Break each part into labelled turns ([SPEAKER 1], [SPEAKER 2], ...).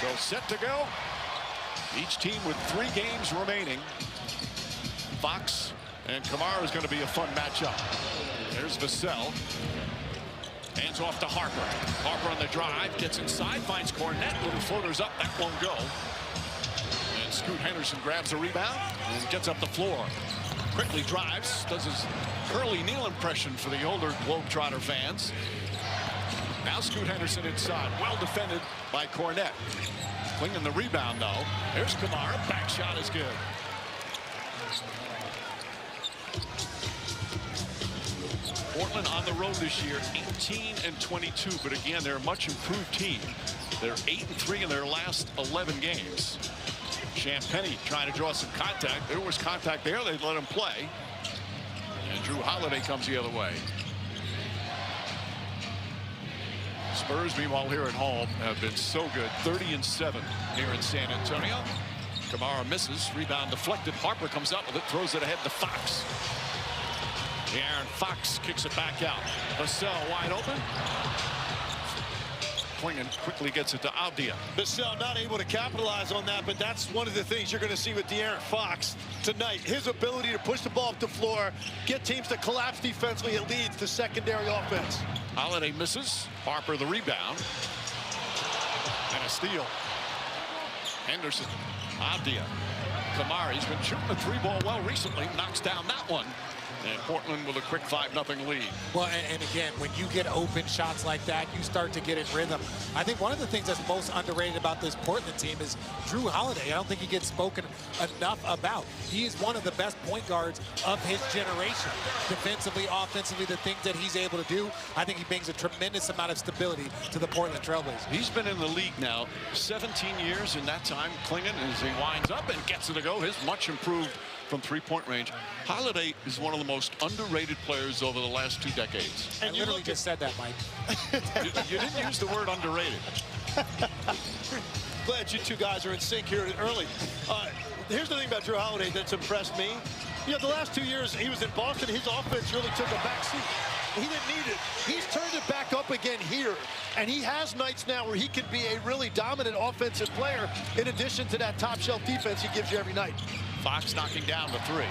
[SPEAKER 1] So set to go. Each team with 3 games remaining. Fox and Kamara is going to be a fun matchup. There's Vassell. Hands off to Harper. Harper on the drive, gets inside, finds Cornette. Little floaters up, that won't go. And Scoot Henderson grabs the rebound and gets up the floor. Quickly drives, does his Curly Neal impression for the older Globetrotter fans. Now Scoot Henderson inside, well defended by Cornette. Clinging the rebound though. There's Kamara, back shot is good. Portland on the road this year, 18-22, but again, they're a much improved team. They're 8-3 in their last 11 games. Champagnie trying to draw some contact. There was contact there, they let him play. And Drew Holiday comes the other way. Spurs, meanwhile, here at home have been so good. 30-7 here in San Antonio. Kamara misses, rebound deflected. Harper comes up with it, throws it ahead to Fox. Aaron Fox kicks it back out. Vassell wide open. Klingon quickly gets it to Avdia.
[SPEAKER 2] Vassell not able to capitalize on that, but that's one of the things you're going to see with De'Aaron Fox tonight. His ability to push the ball up the floor, get teams to collapse defensively, it leads to secondary offense.
[SPEAKER 1] Holiday misses. Harper the rebound. And a steal. Henderson. Avdia. Kamara, he's been shooting the 3-ball well recently. Knocks down that one. And Portland with a quick 5-0 lead.
[SPEAKER 3] Well, and again, when you get open shots like that, you start to get in rhythm. I think one of the things that's most underrated about this Portland team is Drew Holiday. I don't think he gets spoken enough about. He is one of the best point guards of his generation. Defensively, offensively, the things that he's able to do, I think he brings a tremendous amount of stability to the Portland Trailblazers.
[SPEAKER 1] He's been in the league now 17 years. In that time, Klingon, as he winds up and gets it to go, his much improved from 3-point range. Holiday is one of the most underrated players over the last 2 decades.
[SPEAKER 3] And you literally just said that, Mike.
[SPEAKER 1] you didn't use the word underrated.
[SPEAKER 2] Glad you two guys are in sync here early. Here's the thing about Drew Holiday that's impressed me. You know, the last 2 years he was in Boston, his offense really took a back seat. He didn't need it. He's turned it back up again here. And he has nights now where he can be a really dominant offensive player in addition to that top shelf defense he gives you every night.
[SPEAKER 1] Fox knocking down the 3.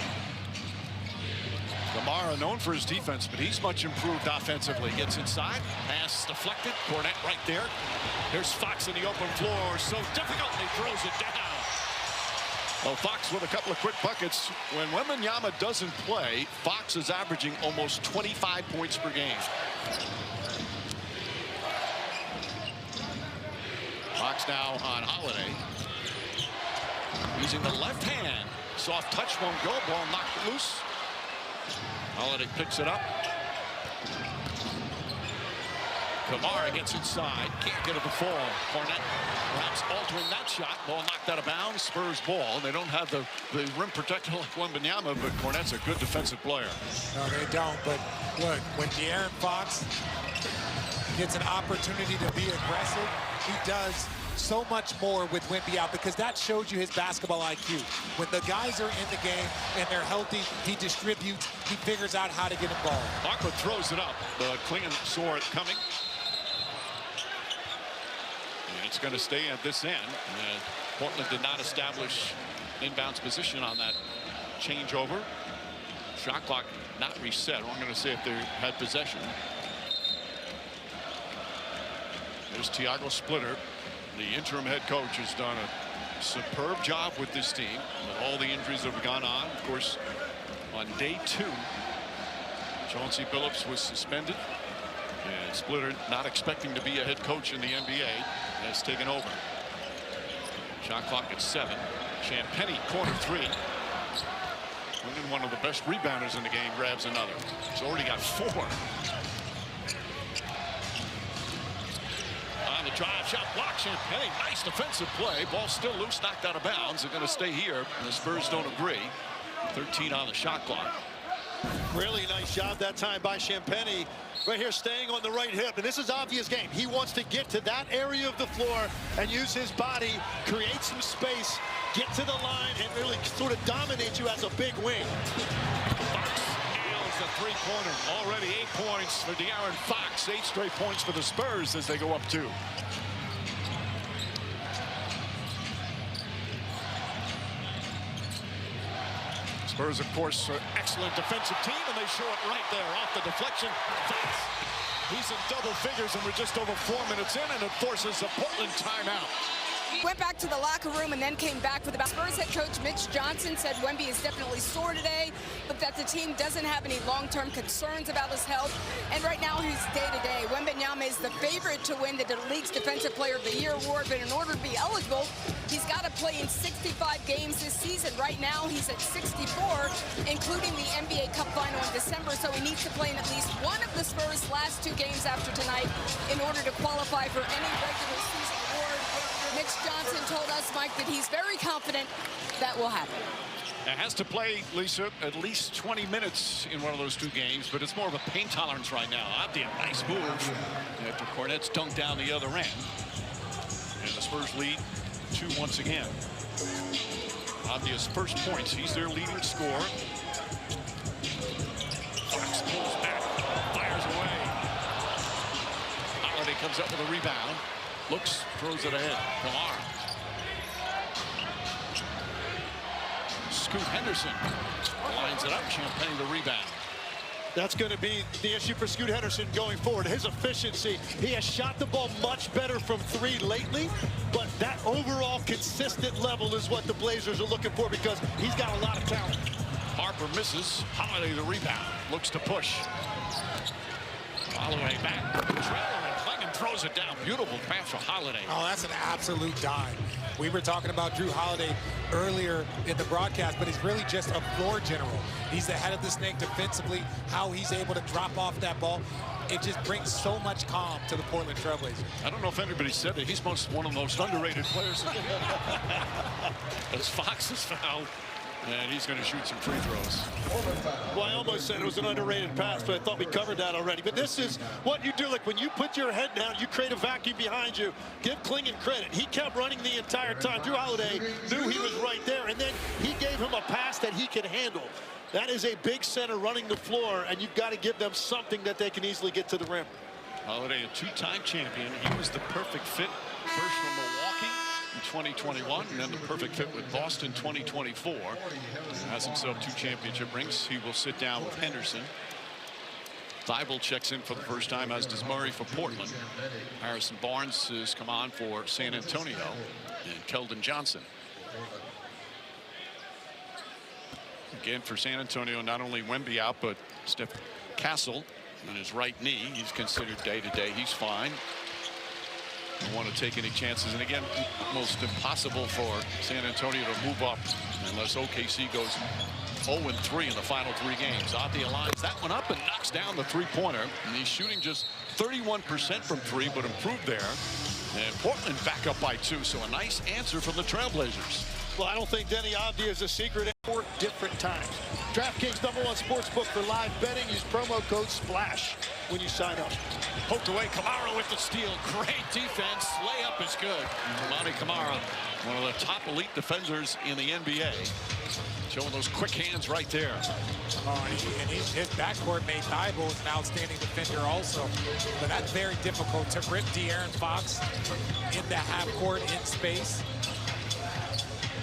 [SPEAKER 1] Kamara known for his defense, but he's much improved offensively. Gets inside, pass deflected, Cornette right there. There's Fox in the open floor, so difficult, and he throws it down. Well, Fox with a couple of quick buckets. When Wembanyama doesn't play, Fox is averaging almost 25 points per game. Fox now on Holiday. Using the left hand. Soft touch won't go. Ball knocked loose. Holiday picks it up. Kamara gets inside. Can't get it to fall. Cornette perhaps altering that shot. Ball knocked out of bounds. Spurs ball. They don't have the rim protector like Wembanyama, but Cornette's a good defensive player.
[SPEAKER 3] No, they don't. But look, when De'Aaron Fox gets an opportunity to be aggressive, he does so much more with Wemby out, because that shows you his basketball IQ. When the guys are in the game and they're healthy, he distributes, he figures out how to get involved.
[SPEAKER 1] Harper throws it up. Klingon saw it coming. And it's going to stay at this end. Portland did not establish inbounds position on that changeover. Shot clock not reset. I'm going to say if they had possession. There's Tiago Splitter. The interim head coach has done a superb job with this team, with all the injuries that have gone on. Of course, on day 2, Chauncey Billups was suspended, and Splitter, not expecting to be a head coach in the NBA, has taken over. Shot clock at 7. Champagnie, corner 3. One of the best rebounders in the game grabs another. He's already got 4. On the drive, shot block, Champagnie. Nice defensive play. Ball still loose, knocked out of bounds. They're going to stay here, and the Spurs don't agree. 13 on the shot clock.
[SPEAKER 2] Really nice job that time by Champagnie. Right here, staying on the right hip. And this is obvious game. He wants to get to that area of the floor and use his body, create some space, get to the line, and really sort of dominate you as a big wing.
[SPEAKER 1] The 3-pointer. Already 8 points for De'Aaron Fox. 8 straight points for the Spurs as they go up 2. Spurs, of course, are an excellent defensive team, and they show it right there off the deflection. Fox. He's in double figures, and we're just over 4 minutes in, and it forces a Portland timeout.
[SPEAKER 4] Went back to the locker room and then came back for the Spurs head coach Mitch Johnson said Wemby is definitely sore today, but that the team doesn't have any long-term concerns about his health. And right now he's day-to-day. Wembanyama is the favorite to win the league's Defensive Player of the Year award, but in order to be eligible, he's got to play in 65 games this season. Right now he's at 64, including the NBA Cup final in December, so he needs to play in at least one of the Spurs' last 2 games after tonight in order to qualify for any regular season award. Mitch Johnson told us, Mike, that he's very confident that will happen.
[SPEAKER 1] It has to play, Lisa, at least 20 minutes in one of those 2 games, but it's more of a pain tolerance right now. Abdi, a nice move after Cornette's dunked down the other end. And the Spurs lead 2 once again. Abdi's first points. He's their leading scorer. Fox pulls back, fires away. Holiday comes up with a rebound. Looks, throws it ahead. Kamar. Scoot Henderson lines it up. Champagne the rebound.
[SPEAKER 2] That's going to be the issue for Scoot Henderson going forward. His efficiency. He has shot the ball much better from 3 lately, but that overall consistent level is what the Blazers are looking for because he's got a lot of talent.
[SPEAKER 1] Harper misses. Holiday the rebound. Looks to push. Holloway back. Trailer and Clingan throws it down. Beautiful pass for Holiday.
[SPEAKER 3] Oh, that's an absolute dime. We were talking about Drew Holiday earlier in the broadcast, but he's really just a floor general. He's the head of the snake defensively. How he's able to drop off that ball, it just brings so much calm to the Portland Trailblazers.
[SPEAKER 1] I don't know if anybody said that he's one of the most underrated players. As Fox is fouled, and he's going to shoot some free throws.
[SPEAKER 2] Well, I almost said it was an underrated pass, but I thought we covered that already. But this is what you do. Like when you put your head down, you create a vacuum behind you. Give Clingan credit. He kept running the entire time. Drew Holiday knew he was right there, and then he gave him a pass that he could handle. That is a big center running the floor, and you've got to give them something that they can easily get to the rim. Holiday,
[SPEAKER 1] a 2-time champion. He was the perfect fit first from Milwaukee in 2021, and then the perfect fit with Boston 2024. Has himself 2 championship rings. He will sit down with Henderson. Thibault checks in for the first time, as does Murray for Portland. Harrison Barnes has come on for San Antonio, and Keldon Johnson. Again for San Antonio, not only Wemby out, but Steph Castle on his right knee. He's considered day-to-day. He's fine. Don't want to take any chances. And again, almost impossible for San Antonio to move up unless OKC goes 0-3 in the final 3 games. Abdi lines that one up and knocks down the 3-pointer. And he's shooting just 31% from 3, but improved there. And Portland back up by 2. So a nice answer from the Trailblazers.
[SPEAKER 2] Well, I don't think Denny Abdi is a secret. 4 different times. DraftKings #1 sportsbook for live betting. Use promo code SPLASH when you sign up.
[SPEAKER 1] Poked away. Kamara with the steal. Great defense. Layup is good. Monty Kamara, one of the top elite defenders in the NBA. Showing those quick hands right there.
[SPEAKER 3] Oh, and his backcourt mate Thibault is an outstanding defender also. But that's very difficult to rip De'Aaron Fox in the half court in space.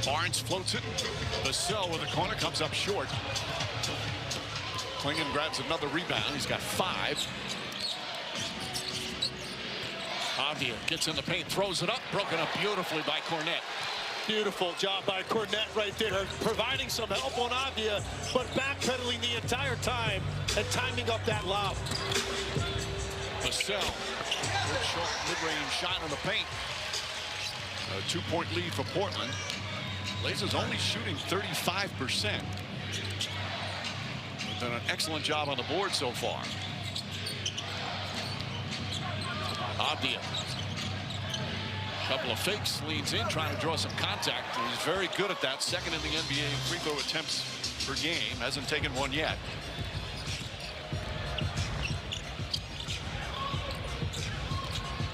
[SPEAKER 1] Barnes floats it. Vassell with the corner comes up short. Clingan grabs another rebound. He's got 5. Abdi gets in the paint, throws it up, broken up beautifully by Cornette.
[SPEAKER 2] Beautiful job by Cornette right there, providing some help on Abdia, but backpedaling the entire time and timing up that lob.
[SPEAKER 1] Vassell, good short mid-range shot in the paint. A 2-point lead for Portland. Blazers only shooting 35%. They've done an excellent job on the board so far. Abdia. Couple of fakes, leans in, trying to draw some contact. He's very good at that. Second in the NBA free throw attempts per game. Hasn't taken one yet.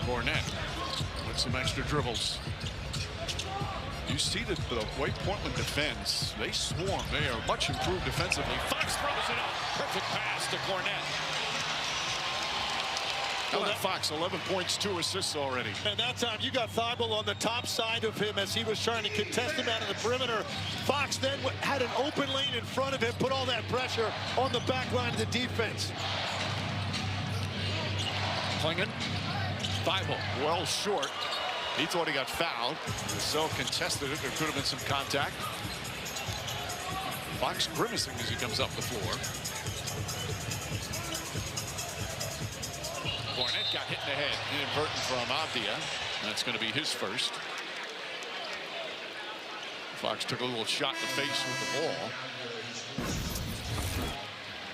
[SPEAKER 1] Cornette with some extra dribbles. You see that the way Portland defends, they swarm. They are much improved defensively. Fox throws it up. Perfect pass to Cornette. Fox, 11 points, 2 assists already.
[SPEAKER 2] And that time you got Thibault on the top side of him as he was trying to contest him out of the perimeter. Fox then had an open lane in front of him, put all that pressure on the back line of the defense.
[SPEAKER 1] Klingon, Thibault, well short. He thought he got fouled. Vassell contested it. There could have been some contact. Fox grimacing as he comes up the floor. Fournette got hit in the head, inadvertent from Avdia. That's going to be his first. Fox took a little shot in the face with the ball.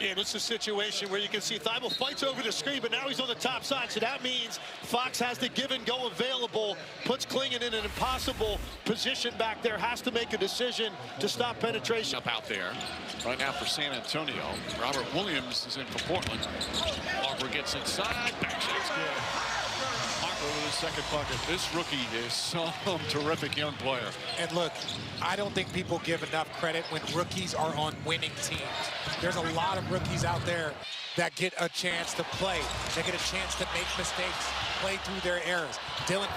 [SPEAKER 2] And it's a situation where you can see Thibault fights over the screen, but now he's on the top side. So that means Fox has the give and go available, puts Klingon in an impossible position back there, has to make a decision to stop penetration.
[SPEAKER 1] Up out there right now for San Antonio. Robert Williams is in for Portland. Harper gets inside. Back shot's good. Harper with his second bucket. This rookie is some terrific young player.
[SPEAKER 3] And look, I don't think people give enough credit when rookies are on winning teams. There's a lot of rookies out there that get a chance to play. They get a chance to make mistakes, play through their errors. Dylan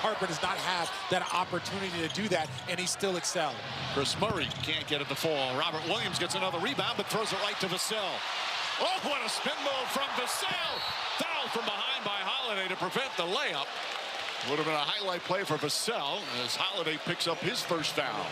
[SPEAKER 3] Harper does not have that opportunity to do that, and he still excelled.
[SPEAKER 1] Chris Murray can't get it to fall. Robert Williams gets another rebound, but throws it right to Vassell. Oh, what a spin move from Vassell. Foul from behind by Holiday to prevent the layup. Would have been a highlight play for Vassell as Holiday picks up his first foul.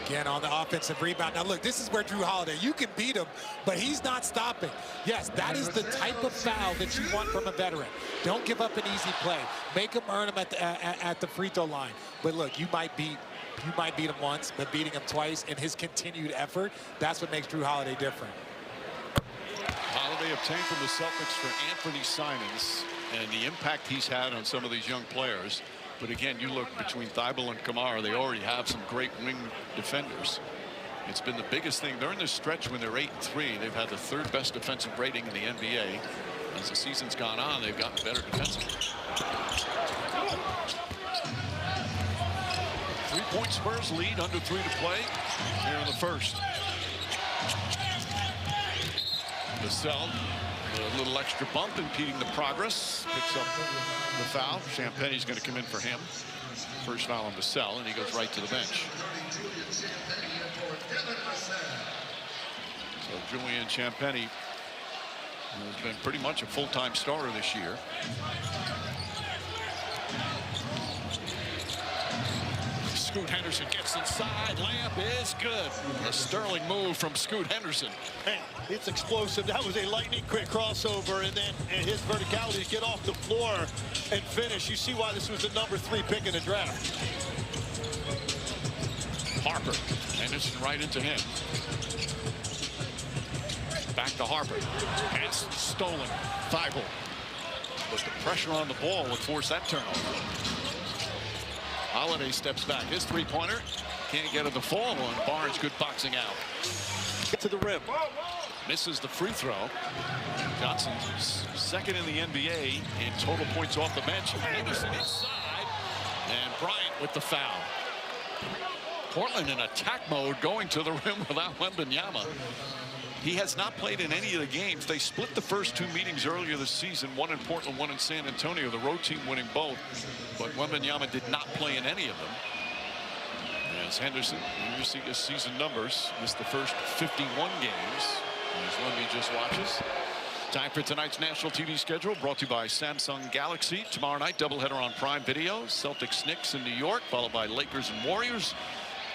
[SPEAKER 3] Again on the offensive rebound. Now look, this is where Drew Holiday, you can beat him, but he's not stopping. Yes, that is the type of foul that you want from a veteran. Don't give up an easy play. Make him earn him at the free throw line. But look, you might beat him once, but beating him twice and his continued effort, that's what makes Drew Holiday different.
[SPEAKER 1] Holiday obtained from the Celtics for Anthony Simons and the impact he's had on some of these young players. But again, you look between Thibault and Kamara, they already have some great wing defenders. It's been the biggest thing. During this stretch when they're 8-3, they've had the 3rd best defensive rating in the NBA. As the season's gone on, they've gotten better defensively. 3-point Spurs lead, under 3 to play here in the first. Vassell, a little extra bump impeding the progress, picks up the foul. Champagne's going to come in for him. First foul on Vassell, and he goes right to the bench. So Julian Champagne has been pretty much a full-time starter this year. Scoot Henderson gets inside. Layup is good. A sterling move from Scoot Henderson.
[SPEAKER 2] Hey, it's explosive. That was a lightning quick crossover, and then his verticality to get off the floor and finish. You see why this was the number 3 pick in the draft.
[SPEAKER 1] Harper. Henderson right into him. Back to Harper. Pass stolen. Thibault. But the pressure on the ball would force that turnover. Holiday steps back. His 3-pointer can't get it to fall on. Barnes, good boxing out.
[SPEAKER 2] Get to the rim.
[SPEAKER 1] Misses the free throw. Johnson, 2nd in the NBA in total points off the bench. Henderson inside. And Bryant with the foul. Portland in attack mode, going to the rim without Wembanyama. He has not played in any of the games. They split the first 2 meetings earlier this season, one in Portland, one in San Antonio, the road team winning both. But Wembanyama did not play in any of them. As Henderson, you see his season numbers, missed the first 51 games. As Wemby just watches. Time for tonight's national TV schedule, brought to you by Samsung Galaxy. Tomorrow night, doubleheader on Prime Video. Celtics Knicks in New York, followed by Lakers and Warriors.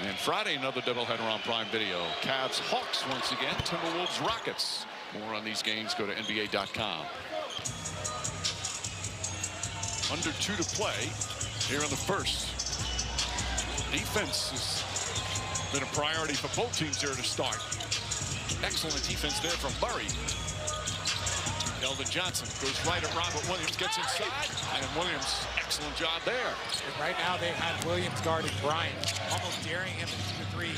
[SPEAKER 1] And Friday, another doubleheader on Prime Video. Cavs Hawks once again. Timberwolves Rockets. More on these games, go to NBA.com. Under 2 to play here in the first. Defense has been a priority for both teams here to start. Excellent defense there from Murray. Keldon Johnson goes right at Robert Williams, gets inside, and Williams, excellent job there.
[SPEAKER 3] And right now they had Williams guarding Bryant, almost daring him to shoot a 3,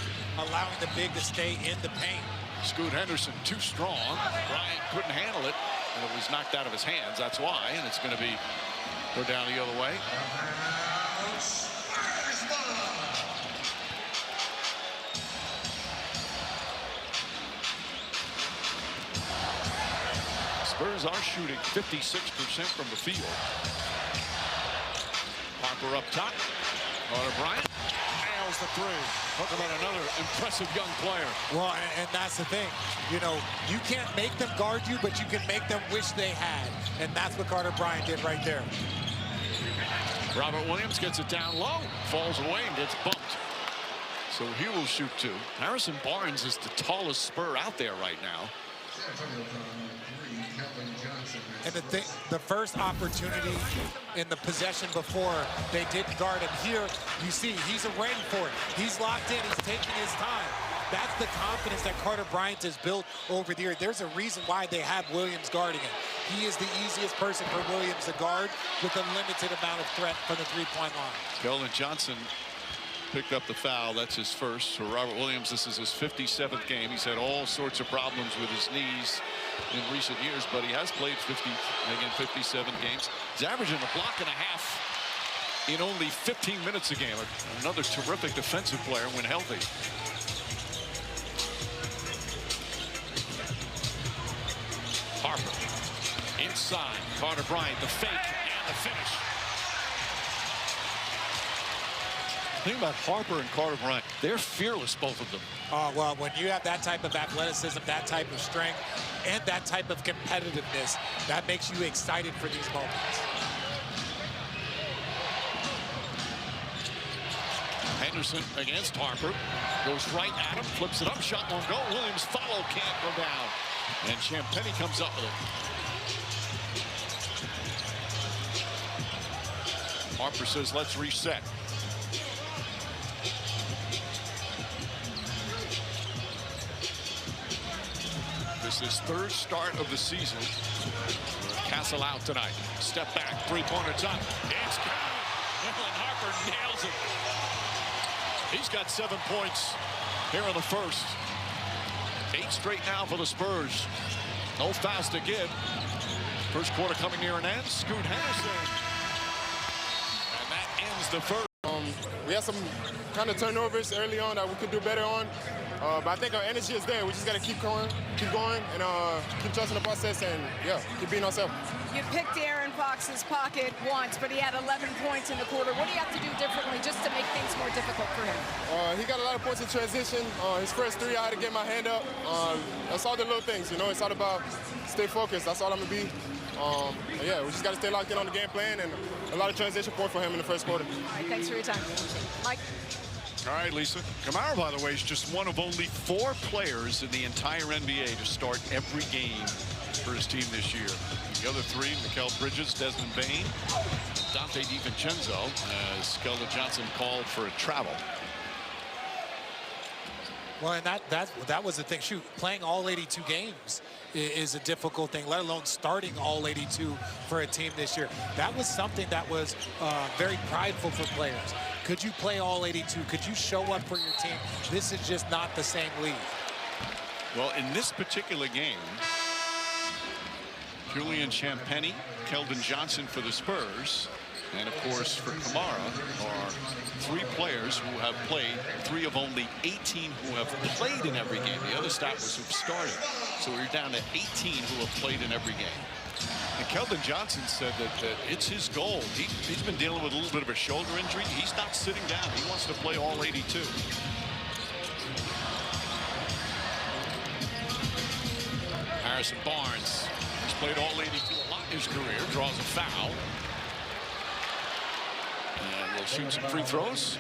[SPEAKER 3] allowing the big to stay in the paint.
[SPEAKER 1] Scoot Henderson too strong. Bryant couldn't handle it, and it was knocked out of his hands. That's why, and it's going to be go down the other way. Spurs are shooting 56% from the field. Harper up top. Carter Bryant nails the three. Talk about another impressive young player.
[SPEAKER 3] Well, and that's the thing. You know, you can't make them guard you, but you can make them wish they had. And that's what Carter Bryant did right there.
[SPEAKER 1] Robert Williams gets it down low, falls away and gets bumped. So he will shoot two. Harrison Barnes is the tallest Spur out there right now.
[SPEAKER 3] And the first opportunity in the possession before, they didn't guard him. Here, you see, he's waiting for it. He's locked in. He's taking his time. That's the confidence that Carter Bryant has built over the year. There's a reason why they have Williams guarding him. He is the easiest person for Williams to guard with a limited amount of threat from the three-point line.
[SPEAKER 1] Keldon Johnson picked up the foul. That's his first. For Robert Williams, this is his 57th game. He's had all sorts of problems with his knees in recent years, but he has played 57 games. He's averaging a block and a half in only 15 minutes a game. Another terrific defensive player when healthy. Harper inside. Carter Bryant, the fake and the finish. The thing about Harper and Carter Bryant, they're fearless, both of them.
[SPEAKER 3] Oh, well, when you have that type of athleticism, that type of strength, and that type of competitiveness, that makes you excited for these moments.
[SPEAKER 1] Henderson against Harper. Goes right at him, flips it up, shot won't go. Williams follow, can't go down. And Champagnie comes up with it. Harper says, let's reset. This is third start of the season. Castle out tonight. Step back, three-pointer top. It's good. Dylan Harper nails it. He's got 7 points here in the first. 8 straight now for the Spurs. No fouls to give. First quarter coming near an end. Scoot Henderson. And that ends the first.
[SPEAKER 5] We had some kind of turnovers early on that we could do better on. But I think our energy is there. We just got to keep going, and keep trusting the process, and yeah, keep being ourselves.
[SPEAKER 4] You picked Aaron Fox's pocket once, but he had 11 points in the quarter. What do you have to do differently just to make things more difficult for him?
[SPEAKER 5] He got a lot of points in transition. His first three, I had to get my hand up. That's all the little things, you know. It's all about stay focused. That's all I'm going to be. Yeah, we just got to stay locked in on the game plan, and a lot of transition point for him in the first quarter.
[SPEAKER 4] All right, thanks for your time. Mike?
[SPEAKER 1] All right, Lisa. Kamara, by the way, is just one of only 4 players in the entire NBA to start every game for his team this year. The other 3, Mikal Bridges, Desmond Bain, Dante DiVincenzo, as Keldon Johnson called for a travel.
[SPEAKER 3] Well, and that was the thing. Shoot, playing all 82 games is a difficult thing, let alone starting all 82 for a team this year. That was something that was very prideful for players. Could you play all 82? Could you show up for your team? This is just not the same league.
[SPEAKER 1] Well, in this particular game, Julian Champagnie, Keldon Johnson for the Spurs, and of course for Kamara are 3 players who have played, 3 of only 18 who have played in every game. The other stat was who've started. So we're down to 18 who have played in every game. And Keldon Johnson said that it's his goal. He's been dealing with a little bit of a shoulder injury. He's not sitting down. He wants to play all 82. Harrison Barnes has played all 82 a lot in his career, draws a foul. And we'll shoot some free throws.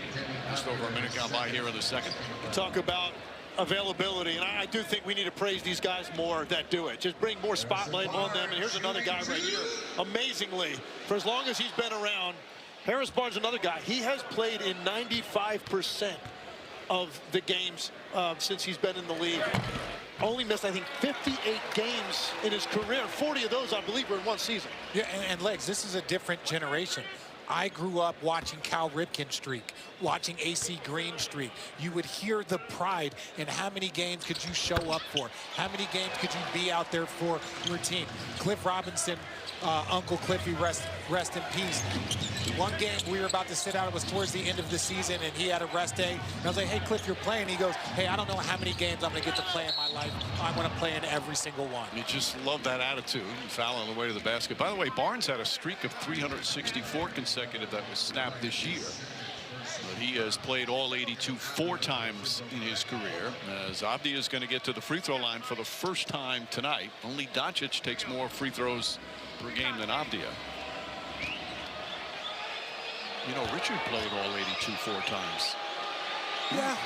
[SPEAKER 1] Just over a minute gone by here in the second.
[SPEAKER 2] Talk about availability, and I do think we need to praise these guys more that do it. Just bring more spotlight on them. And here's another guy right here. Amazingly, for as long as he's been around, Harris Barnes, another guy, he has played in 95% of the games since he's been in the league. Only missed, I think, 58 games in his career. 40 of those, I believe, were in one season.
[SPEAKER 3] Yeah, and Legs, this is a different generation. I grew up watching Cal Ripken streak, watching AC Green streak. You would hear the pride in how many games could you show up for? How many games could you be out there for your team? Cliff Robinson, Uncle Cliffy, rest rest in peace. One game we were about to sit out, it was towards the end of the season, and he had a rest day. And I was like, hey, Cliff, you're playing. He goes, hey, I don't know how many games I'm going to get to play in my life. I want to play in every single one.
[SPEAKER 1] You just love that attitude. Foul on the way to the basket. By the way, Barnes had a streak of 364 consecutive that was snapped this year. But he has played all 82 4 times in his career. As Avdia is going to get to the free throw line for the first time tonight. Only Doncic takes more free throws per game than Avdia. You know, Richard played all 82 4 times.
[SPEAKER 3] Yeah.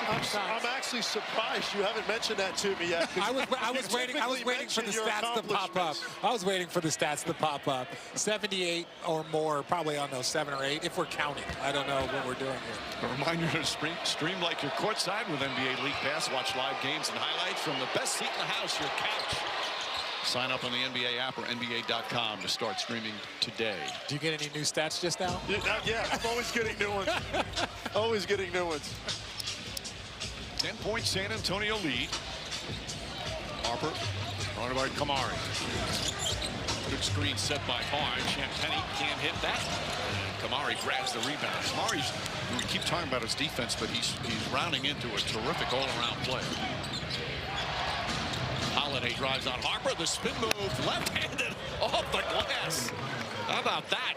[SPEAKER 2] I'm actually surprised you haven't mentioned that to me yet.
[SPEAKER 3] I was waiting for the stats to pop up. I was waiting for the stats to pop up. 78 or more, probably on those 7 or 8, if we're counting. I don't know what we're doing here.
[SPEAKER 1] A reminder to stream like you're courtside with NBA League Pass. Watch live games and highlights from the best seat in the house, your couch. Sign up on the NBA app or NBA.com to start streaming today.
[SPEAKER 3] Do you get any new stats just now?
[SPEAKER 2] Yeah, I'm always getting new ones. Always getting new ones.
[SPEAKER 1] 10-point San Antonio lead. Harper, run by Kamari. Good screen set by Barnes. Champagny can't hit that. And Kamari grabs the rebound. Kamari's, we keep talking about his defense, but he's rounding into a terrific all-around player. Holiday drives on Harper. The spin move, left-handed, off the glass. How about that?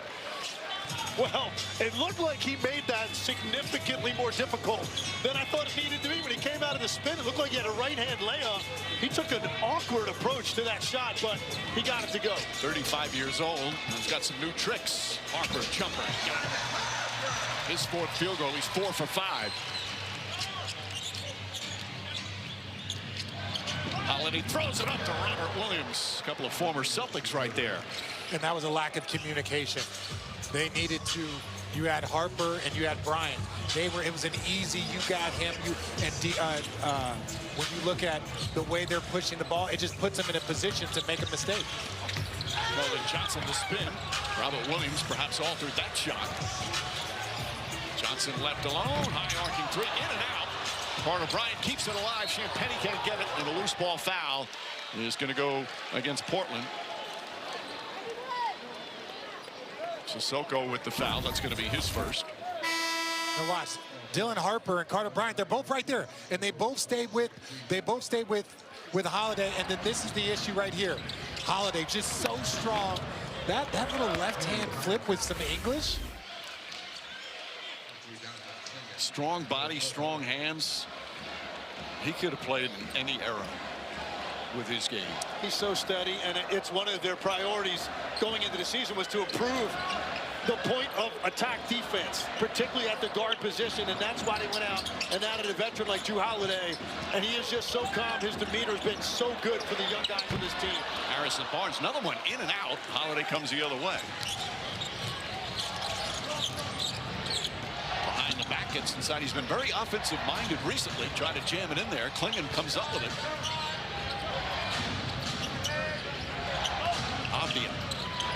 [SPEAKER 2] Well, it looked like he made that significantly more difficult than I thought it needed to be. When he came out of the spin, it looked like he had a right-hand layup. He took an awkward approach to that shot, but he got it to go.
[SPEAKER 1] 35 years old, and he's got some new tricks. Harper, jumper, got it. His 4th field goal, he's 4 for 5. Holiday throws it up to Robert Williams. A couple of former Celtics right there.
[SPEAKER 3] And that was a lack of communication. They needed to, you had Harper and you had Bryant. It was an easy, you got him, when you look at the way they're pushing the ball, it just puts them in a position to make a mistake.
[SPEAKER 1] Well, Johnson to spin. Robert Williams perhaps altered that shot. Johnson left alone, high arcing 3, in and out. Carter Bryant keeps it alive. Champagny can't get it, and a loose ball foul is going to go against Portland. Sissoko with the foul. That's going to be his first.
[SPEAKER 3] Now watch, Dylan Harper and Carter Bryant, they're both right there, and they both stayed with Holiday. And then this is the issue right here. Holiday just so strong. That little left-hand flip with some English.
[SPEAKER 1] Strong body, strong hands. He could have played in any era with his game.
[SPEAKER 2] He's so steady, and it's one of their priorities going into the season was to improve the point of attack defense, particularly at the guard position, and that's why they went out and added a veteran like Drew Holiday, and he is just so calm. His demeanor has been so good for the young guys on this team.
[SPEAKER 1] Harrison Barnes, another one in and out. Holiday comes the other way. Behind the back, gets inside. He's been very offensive-minded recently. Tried to jam it in there. Klingon comes up with it. Avdia,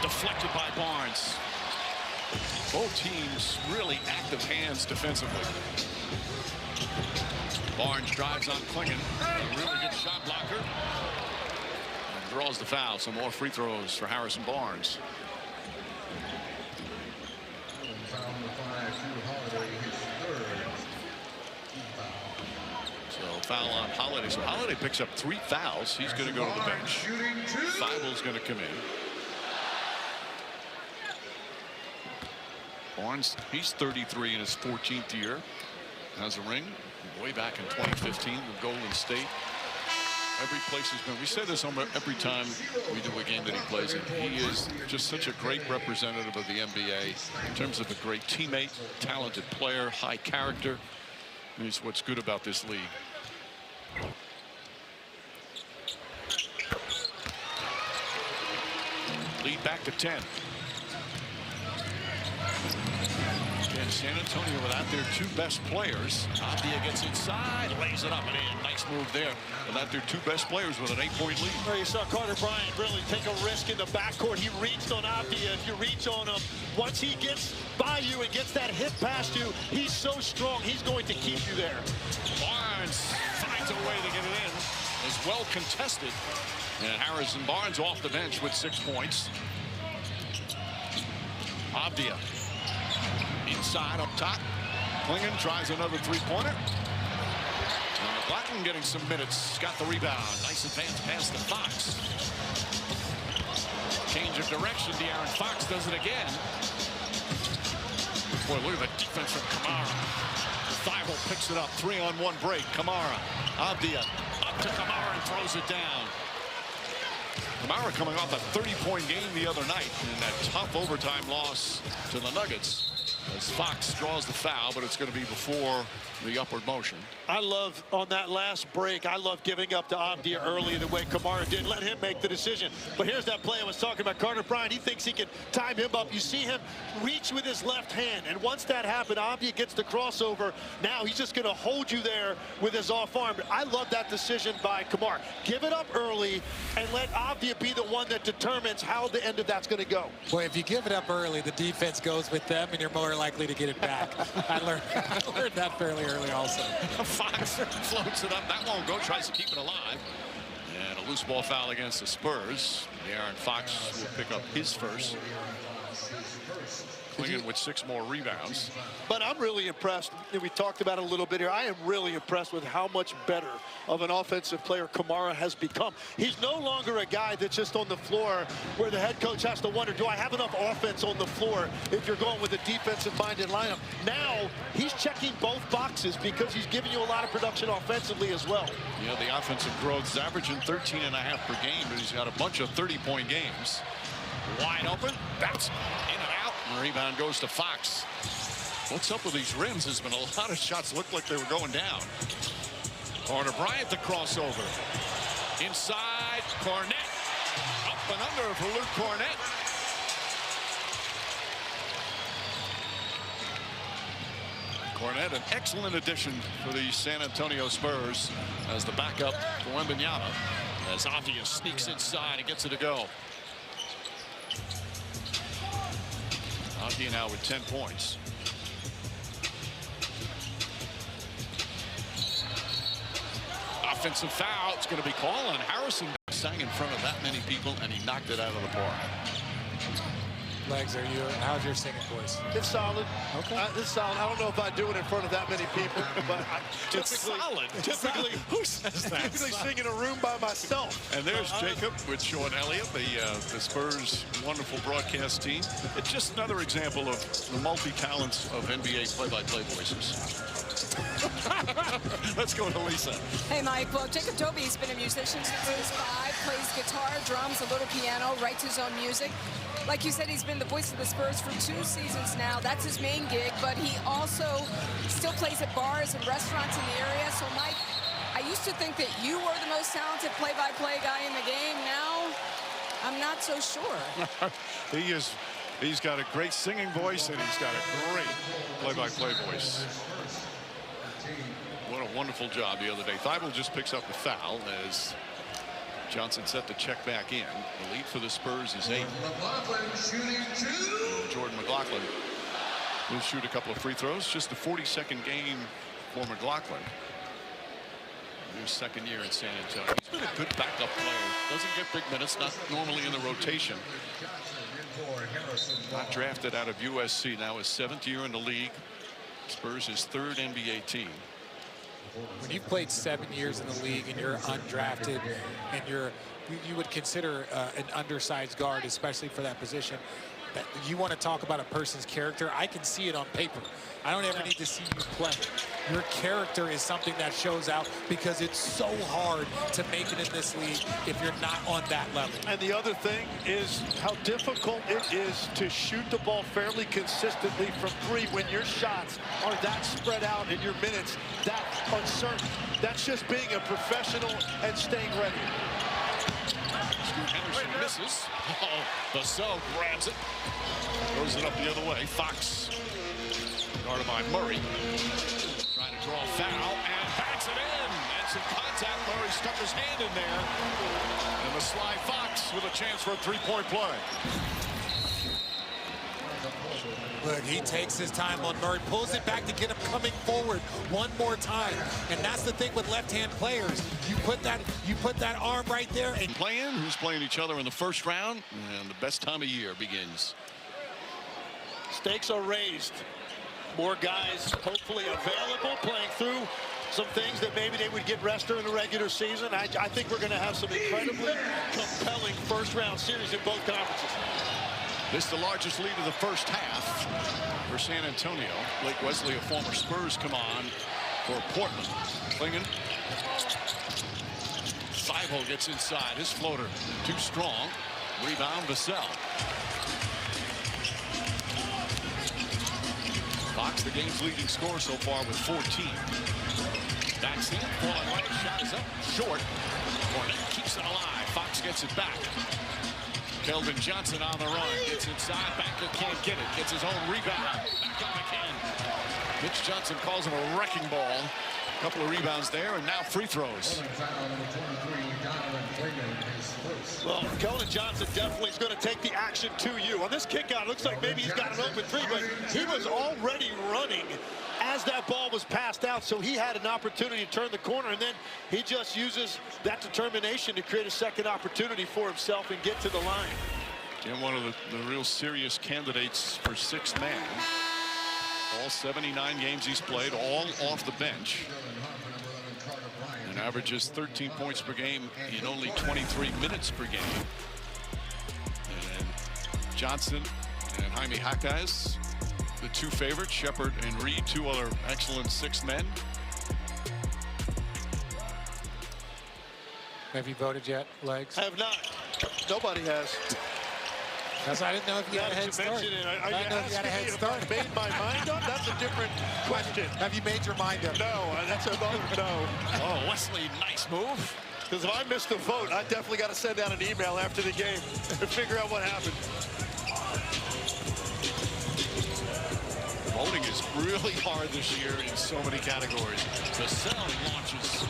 [SPEAKER 1] deflected by Barnes. Both teams really active hands defensively. Barnes drives on Klingon. A really good shot blocker. And draws the foul. Some more free throws for Harrison Barnes. So foul on Holiday. So Holiday picks up 3 fouls. He's going to go to the bench. Feibel's going to come in. Barnes, he's 33 in his 14th year. Has a ring way back in 2015 with Golden State. Every place he's been. We say this every time we do a game that he plays in. He is just such a great representative of the NBA in terms of a great teammate, talented player, high character. And it's what's good about this league. Lead back to 10. Again, San Antonio without their 2 best players. Avdia gets inside, lays it up and in. Nice move there. Without their 2 best players with an 8-point lead.
[SPEAKER 2] Well, you saw Carter Bryant really take a risk in the backcourt. He reached on Avdia. If you reach on him, once he gets by you and gets that hit past you, he's so strong, he's going to keep you there.
[SPEAKER 1] Barnes finds a way to get it in. Is well contested. And Harrison Barnes off the bench with 6 points. Avdia inside up top. Klingon tries another three-pointer. McLaughlin getting some minutes. Got the rebound. Nice advance pass to Fox. Change of direction. De'Aaron Fox does it again. Boy, look at the defense from Kamara. Thibault picks it up. 3-on-1 break. Kamara. Avdia up to Kamara and throws it down. Kamara coming off a 30-point game the other night in that tough overtime loss to the Nuggets. As Fox draws the foul, but it's going to be before the upward motion.
[SPEAKER 2] I love, on that last break, I love giving up to Avdia early the way Kamara did. Let him make the decision. But here's that play I was talking about. Carter Bryant, he thinks he can time him up. You see him reach with his left hand. And once that happened, Avdia gets the crossover. Now he's just going to hold you there with his off arm. But I love that decision by Kamara. Give it up early and let Avdia be the one that determines how the end of that's going to go.
[SPEAKER 3] Boy, if you give it up early, the defense goes with them, and you're more likely to get it back. I learned that fairly early also.
[SPEAKER 1] Fox floats it up. That won't go. Tries to keep it alive. And a loose ball foul against the Spurs. De'Aaron Fox will pick up his first. Klingon with 6 more rebounds.
[SPEAKER 2] But I'm really impressed. We talked about it a little bit here. I am really impressed with how much better of an offensive player Kamara has become. He's no longer a guy that's just on the floor where the head coach has to wonder, do I have enough offense on the floor if you're going with a defensive-minded lineup? Now, he's checking both boxes because he's giving you a lot of production offensively as well.
[SPEAKER 1] Yeah, the offensive growth is averaging 13.5 per game, but he's got a bunch of 30-point games. Wide open. Bounce in and out. And the rebound goes to Fox. What's up with these rims? There's been a lot of shots look like they were going down. Carter Bryant, the crossover. Inside, Cornette. Up and under for Luke Cornette. Cornette, an excellent addition for the San Antonio Spurs as the backup for Wembanyama. As Avdia sneaks inside and gets it to go. Avdia now with 10 points. Offensive foul. It's going to be called on Harrison. Sang in front of that many people, and he knocked it out of the park.
[SPEAKER 3] Legs, how's your singing voice?
[SPEAKER 2] It's solid.
[SPEAKER 3] Okay.
[SPEAKER 2] It's solid. I don't know if I do it in front of that many people, but I typically
[SPEAKER 1] Who says that?
[SPEAKER 2] typically sing in a room by myself.
[SPEAKER 1] And there's Jacob with Sean Elliott, the Spurs' wonderful broadcast team. It's just another example of the multi-talents of NBA play-by-play voices. Let's go to Lisa.
[SPEAKER 4] Hey, Mike. Well, Jacob Toby's been a musician since he was 5, plays guitar, drums, a little piano, writes his own music. Like you said, he's been the voice of the Spurs for 2 seasons now. That's his main gig, but he also still plays at bars and restaurants in the area. So, Mike, I used to think that you were the most talented play-by-play guy in the game. Now, I'm not so sure.
[SPEAKER 1] He's got a great singing voice, and he's got a great play-by-play voice. What a wonderful job the other day. Thibault just picks up the foul as Johnson set the check back in. The lead for the Spurs is 8. Jordan McLaughlin will shoot a couple of free throws. Just the 42nd game for McLaughlin. His 2nd year in San Antonio. He's been a good backup player. Doesn't get big minutes, not normally in the rotation. Not drafted out of USC. Now his 7th year in the league. Spurs his 3rd NBA team.
[SPEAKER 3] When you've played 7 years in the league and you're undrafted and you would consider an undersized guard, especially for that position, that you want to talk about a person's character. I can see it on paper. I don't ever need to see you play. Your character is something that shows out because it's so hard to make it in this league if you're not on that level.
[SPEAKER 2] And the other thing is how difficult it is to shoot the ball fairly consistently from 3 when your shots are that spread out and your minutes that uncertain. That's just being a professional and staying ready.
[SPEAKER 1] Henderson misses. Vassell grabs it. Throws it up the other way. Fox guarded by Murray. Trying to draw a foul and backs it in. And some contact. Murray stuck his hand in there. And the sly Fox with a chance for a 3-point play.
[SPEAKER 3] Look, he takes his time on Murray, pulls it back to get him coming forward one more time. And that's the thing with left-hand players. You put that arm right there and
[SPEAKER 1] who's playing each other in the 1st round, and the best time of year begins.
[SPEAKER 2] Stakes are raised. More guys hopefully available, playing through some things that maybe they would get rest during the regular season. I think we're going to have some incredibly compelling first-round series in both conferences.
[SPEAKER 1] This is the largest lead of the first half for San Antonio. Blake Wesley, a former Spurs, come on for Portland. Klingon. Thibault gets inside. His floater too strong. Rebound, Vassell. Fox, the game's leading scorer so far with 14. Backs in, falling right, shot is up, short. Hornet keeps it alive. Fox gets it back. Keldon Johnson on the run, gets inside, Banker can't get it, gets his own rebound. Back up again. Mitch Johnson calls him a wrecking ball. A couple of rebounds there, and now free throws.
[SPEAKER 2] Well, Keldon Johnson definitely is going to take the action to you. On this kick out, looks like maybe he's got an open three, but he was already running as that ball was passed out, so he had an opportunity to turn the corner, and then he just uses that determination to create a second opportunity for himself and get to the line.
[SPEAKER 1] And one of the real serious candidates for sixth man. All 79 games he's played, all off the bench. And averages 13 points per game in only 23 minutes per game. And Johnson and Jaime Jaquez, the two favorites. Shepard and Reed, two other excellent sixth men.
[SPEAKER 3] Have you voted yet, Legs?
[SPEAKER 2] I have not. Nobody has.
[SPEAKER 3] Because I didn't know if you had a head start. I didn't know if you had a head start.
[SPEAKER 2] If I made my mind up? That's a different question.
[SPEAKER 3] Have you made your mind up?
[SPEAKER 2] No, that's another no.
[SPEAKER 1] Oh, Wesley, nice move.
[SPEAKER 2] Because if I missed the vote, I definitely got to send out an email after the game to figure out what happened.
[SPEAKER 1] Voting is really hard this year in so many categories. Vassell launches.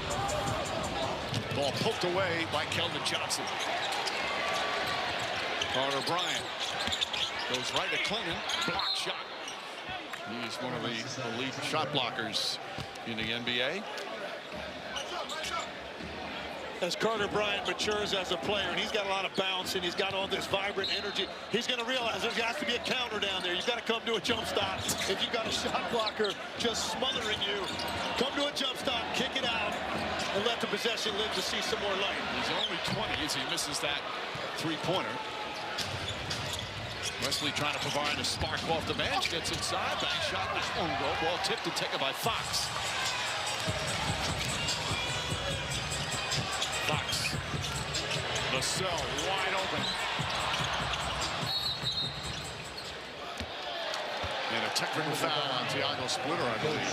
[SPEAKER 1] Ball poked away by Keldon Johnson. Carter Bryant goes right to Klingon. Block shot. He's one of the elite shot blockers in the NBA.
[SPEAKER 2] As Carter Bryant matures as a player, and he's got a lot of bounce, and he's got all this vibrant energy, he's going to realize there has to be a counter down there. You've got to come to a jump stop. If you've got a shot blocker just smothering you, come to a jump stop, kick it out, and let the possession live to see some more light.
[SPEAKER 1] He's only 20 as he misses that three-pointer. Wesley trying to provide a spark off the bench, gets inside, back shot, that won't go. Ball tipped and taken by Fox. Fox. Vassell wide open. And a technical foul on Thiago Splitter, I believe.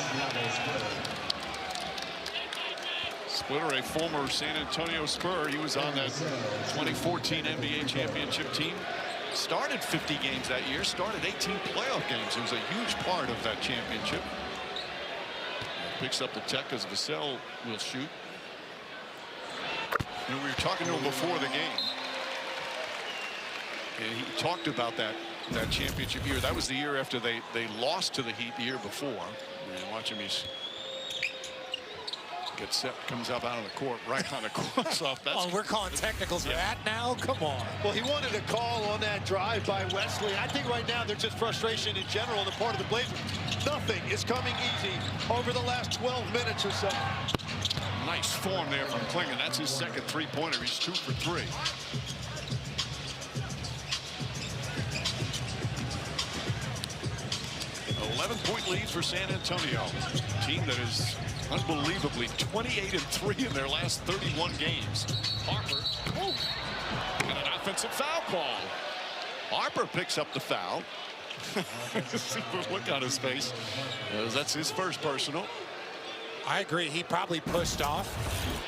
[SPEAKER 1] Splitter, a former San Antonio Spur. He was on that 2014 NBA championship team. Started 50 games that year, started 18 playoff games. It was a huge part of that championship. Picks up the tech as Vassell will shoot. And we were talking to him before the game. And he talked about that championship year. That was the year after they lost to the Heat the year before. And watch him, he's gets set, comes up out of the court, right on the cross-off.
[SPEAKER 3] Oh, we're calling technicals for that now? Come on.
[SPEAKER 2] Well, he wanted a call on that drive by Wesley. I think right now there's just frustration in general on the part of the Blazers. Nothing is coming easy over the last 12 minutes or so.
[SPEAKER 1] Nice form there from Klingon. That's his second three-pointer. He's 2 for 3. An 11-point lead for San Antonio. Team that is unbelievably 28-3 in their last 31 games. Harper, and an offensive foul call. Harper picks up the foul. See the look on his face. That's his first personal.
[SPEAKER 3] I agree. He probably pushed off,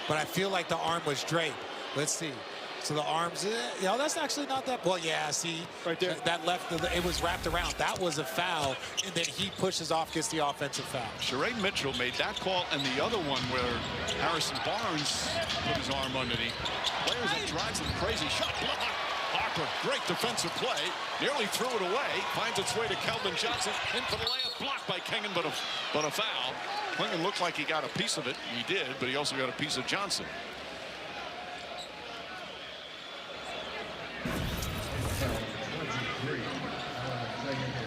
[SPEAKER 3] but I feel like the arm was draped. Let's see. So the arms, you know, that's actually not that. Well, yeah, see,
[SPEAKER 2] right there.
[SPEAKER 3] That left, it was wrapped around. That was a foul, and then he pushes off, gets the offensive foul.
[SPEAKER 1] Sheree Mitchell made that call, and the other one where Harrison Barnes put his arm underneath. Players that drives him crazy. Shot blocked. Harper, great defensive play. Nearly threw it away. Finds its way to Keldon Johnson. In for the layup, blocked by Klingon, but a foul. Klingon looked like he got a piece of it. He did, but he also got a piece of Johnson.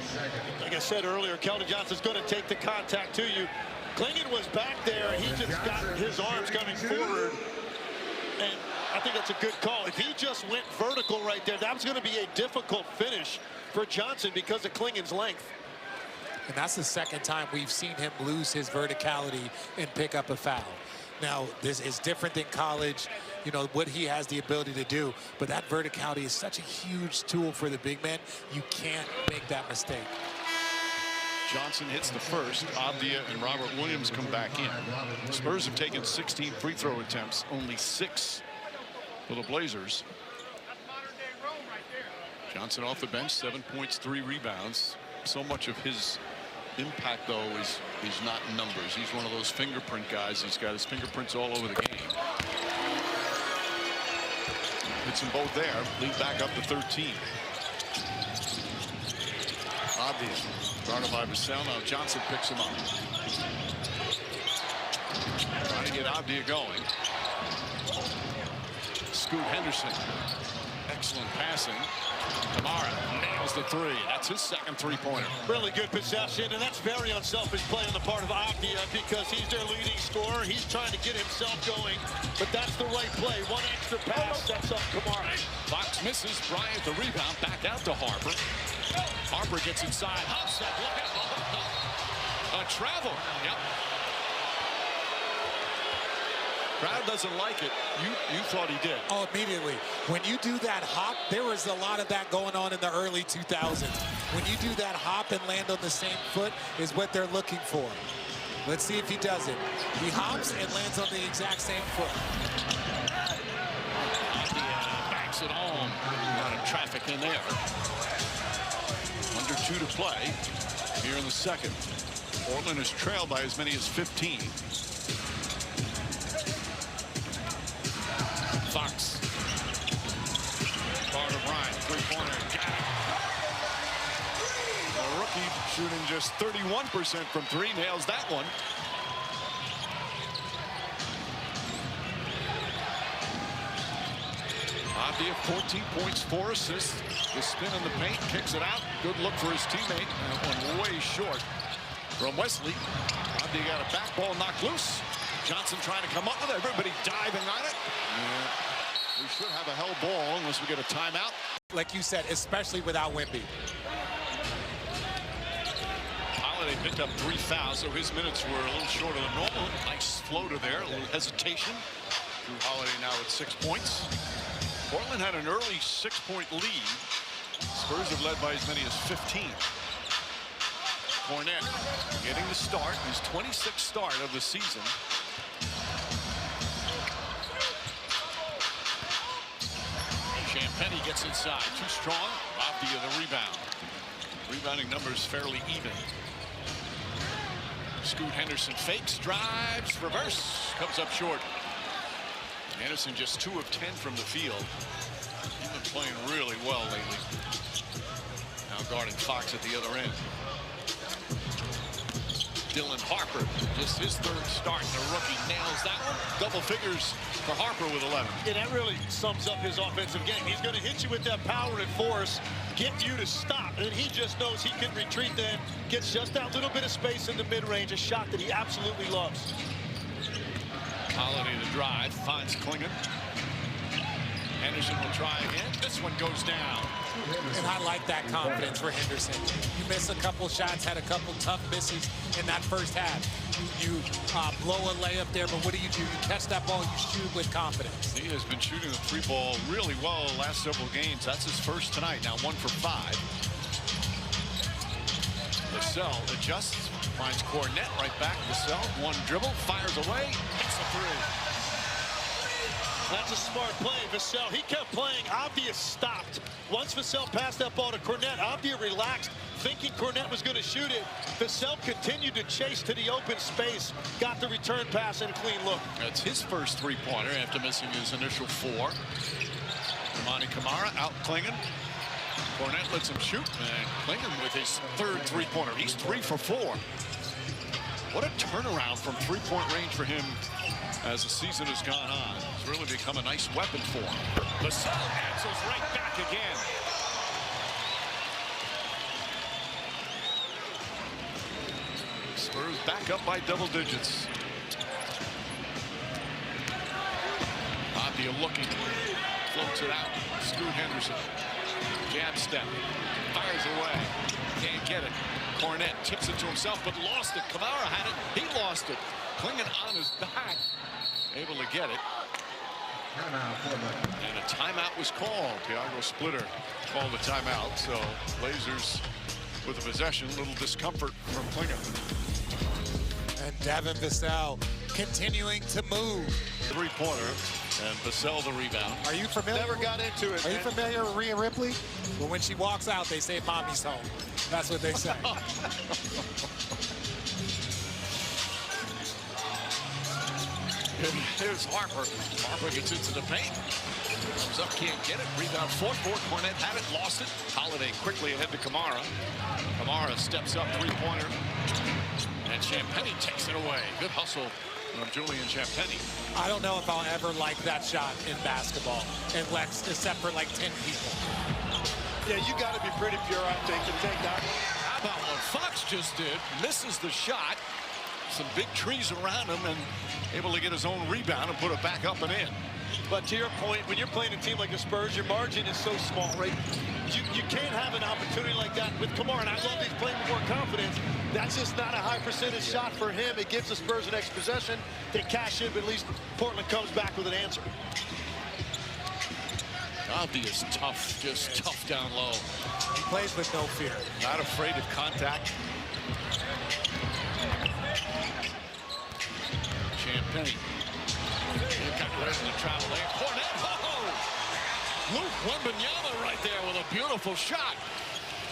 [SPEAKER 6] Second.
[SPEAKER 2] I said earlier, Keldon Johnson's going to take the contact to you. Klingon was back there, and he just got his arms coming forward. And I think that's a good call. If he just went vertical right there, that was going to be a difficult finish for Johnson because of Klingon's length.
[SPEAKER 3] And that's the second time we've seen him lose his verticality and pick up a foul. Now, this is different than college, you know, what he has the ability to do. But that verticality is such a huge tool for the big man. You can't make that mistake.
[SPEAKER 1] Johnson hits the first. Abdia and Robert Williams come back in. The Spurs have taken 16 free throw attempts, only 6 for the Blazers. Johnson off the bench, 7 points, 3 rebounds. So much of his impact, though, is not numbers. He's one of those fingerprint guys. He's got his fingerprints all over the game. Hits them both there. Lead back up to 13. Abdia, guarded by Vassell. Now Johnson picks him up. Trying to get Abdia going. Scoot Henderson. Excellent passing. Kamara nails the 3. That's his second three-pointer.
[SPEAKER 2] Really good possession, and that's very unselfish play on the part of Abdia because he's their leading scorer. He's trying to get himself going, but that's the right play. One extra pass sets up Kamara.
[SPEAKER 1] Fox misses. Bryant the rebound. Back out to Harper. Harper gets inside. Hopstep. Look out. A travel. Yep. Crowd doesn't like it. You thought he did.
[SPEAKER 3] Oh, immediately. When you do that hop, there was a lot of that going on in the early 2000s. When you do that hop and land on the same foot is what they're looking for. Let's see if he does it. He hops and lands on the exact same foot.
[SPEAKER 1] Banks it home. A lot of traffic in there. Under 2 to play here in the second. Portland is trailed by as many as 15. Fox. Carter Bryant, three-pointer. Got it. The rookie shooting just 31% from 3. Nails that one. Abdia, 14 points, 4 assists. The spin in the paint, kicks it out. Good look for his teammate. And that one way short from Wesley. Abdia got a back ball knocked loose. Johnson trying to come up with it. Everybody diving on it. Yeah. We should have a hell ball unless we get a timeout.
[SPEAKER 3] Like you said, especially without Wemby.
[SPEAKER 1] Holiday picked up 3 fouls, so his minutes were a little shorter than normal. Nice floater there, a little hesitation. Drew Holiday now with 6 points. Portland had an early 6-point lead. Spurs have led by as many as 15. Cornette getting the start, his 26th start of the season. Champagny gets inside, too strong. Abdia the rebound. Rebounding numbers fairly even. Scoot Henderson fakes, drives, reverse, comes up short. Henderson just 2 of 10 from the field. He's been playing really well lately. Now guarding Fox at the other end. Dylan Harper, just his 3rd start. The rookie nails that one. Double figures for Harper with 11.
[SPEAKER 2] And that really sums up his offensive game. He's going to hit you with that power and force, get you to stop. And he just knows he can retreat then, gets just that little bit of space in the mid-range, a shot that he absolutely loves.
[SPEAKER 1] Holiday the drive, finds Klingon. Henderson will try again. This one goes down.
[SPEAKER 3] And I like that confidence for Henderson. You miss a couple shots, had a couple tough misses in that first half. You blow a layup there, but what do? You catch that ball, you shoot with confidence.
[SPEAKER 1] He has been shooting the 3 ball really well the last several games. That's his first tonight. Now 1 for 5. Vassell adjusts, finds Cornette right back. Vassell, 1 dribble, fires away, hits the 3.
[SPEAKER 2] That's a smart play. Vassell, he kept playing. Abdia stopped. Once Vassell passed that ball to Cornette, Abdia relaxed, thinking Cornette was going to shoot it. Vassell continued to chase to the open space, got the return pass and a clean look.
[SPEAKER 1] That's his first 3-pointer after missing his initial 4. Ramani Kamara out Klingon. Cornette lets him shoot, and Klingon with his 3rd 3-pointer. He's 3 for 4. What a turnaround from 3-point range for him as the season has gone on. It's really become a nice weapon for him. Vassell answers right back again. Spurs back up by double digits. Abdia looking, floats it out. Scoot Henderson, jab step, fires away, can't get it. Cornette tips it to himself, but lost it. Kamara had it, he lost it. Clinging on his back, able to get it. And a timeout was called. Thiago Splitter called the timeout, so Blazers with the possession, little discomfort from Klinger.
[SPEAKER 3] And Devin Vassell continuing to move.
[SPEAKER 1] Three-pointer, and Vassell the rebound.
[SPEAKER 3] Are you familiar?
[SPEAKER 2] Never got into it.
[SPEAKER 3] Are you familiar with Rhea Ripley? Well, when she walks out, they say, "Mommy's home." That's what they say.
[SPEAKER 1] Here's Harper. Harper gets into the paint. Comes up, can't get it. Rebound, fourth court. Cornette had it, lost it. Holiday quickly ahead to Kamara. Kamara steps up, three-pointer. And Champagnie takes it away. Good hustle from Julian Champagnie.
[SPEAKER 3] I don't know if I'll ever like that shot in basketball, except for like 10 people.
[SPEAKER 2] Yeah, you got to be pretty pure, I think, to take that.
[SPEAKER 1] How about what Fox just did? Misses the shot. Some big trees around him and able to get his own rebound and put it back up and in.
[SPEAKER 2] But to your point, when you're playing a team like the Spurs, your margin is so small, right? You can't have an opportunity like that with Kamara. And I love he's playing with more confidence. That's just not a high percentage shot for him. It gives the Spurs an extra possession. They cash in, but at least Portland comes back with an answer.
[SPEAKER 1] Obvious tough, just tough down low.
[SPEAKER 3] He plays with no fear.
[SPEAKER 1] Not afraid of contact. Champagnie. He got rid of the travel lane. Cornette. Oh! Luke Wembanyama right there with a beautiful shot.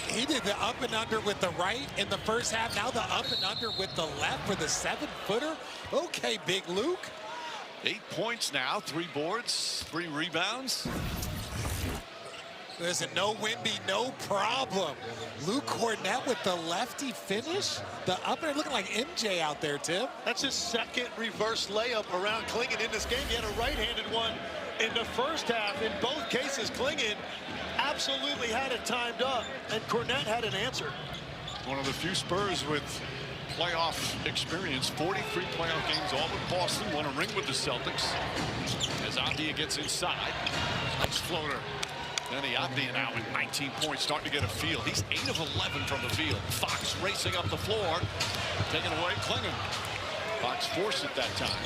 [SPEAKER 3] He did the up and under with the right in the first half. Now the up and under with the left for the 7-footer. Okay, Big Luke.
[SPEAKER 1] 8 points now, 3 boards, 3 rebounds.
[SPEAKER 3] Listen, no Wemby, no problem. Luke Cornette with the lefty finish. The up and looking like MJ out there, Tim.
[SPEAKER 2] That's his second reverse layup around Clingan in this game. He had a right-handed one in the first half. In both cases, Clingan absolutely had it timed up, and Cornette had an answer.
[SPEAKER 1] One of the few Spurs with playoff experience, 43 playoff games, all with Boston, won a ring with the Celtics. As Abdia gets inside, nice floater. Danny Abdia now with 19 points, starting to get a feel. He's 8 of 11 from the field. Fox racing up the floor, taking away Klingan. Fox forced it that time.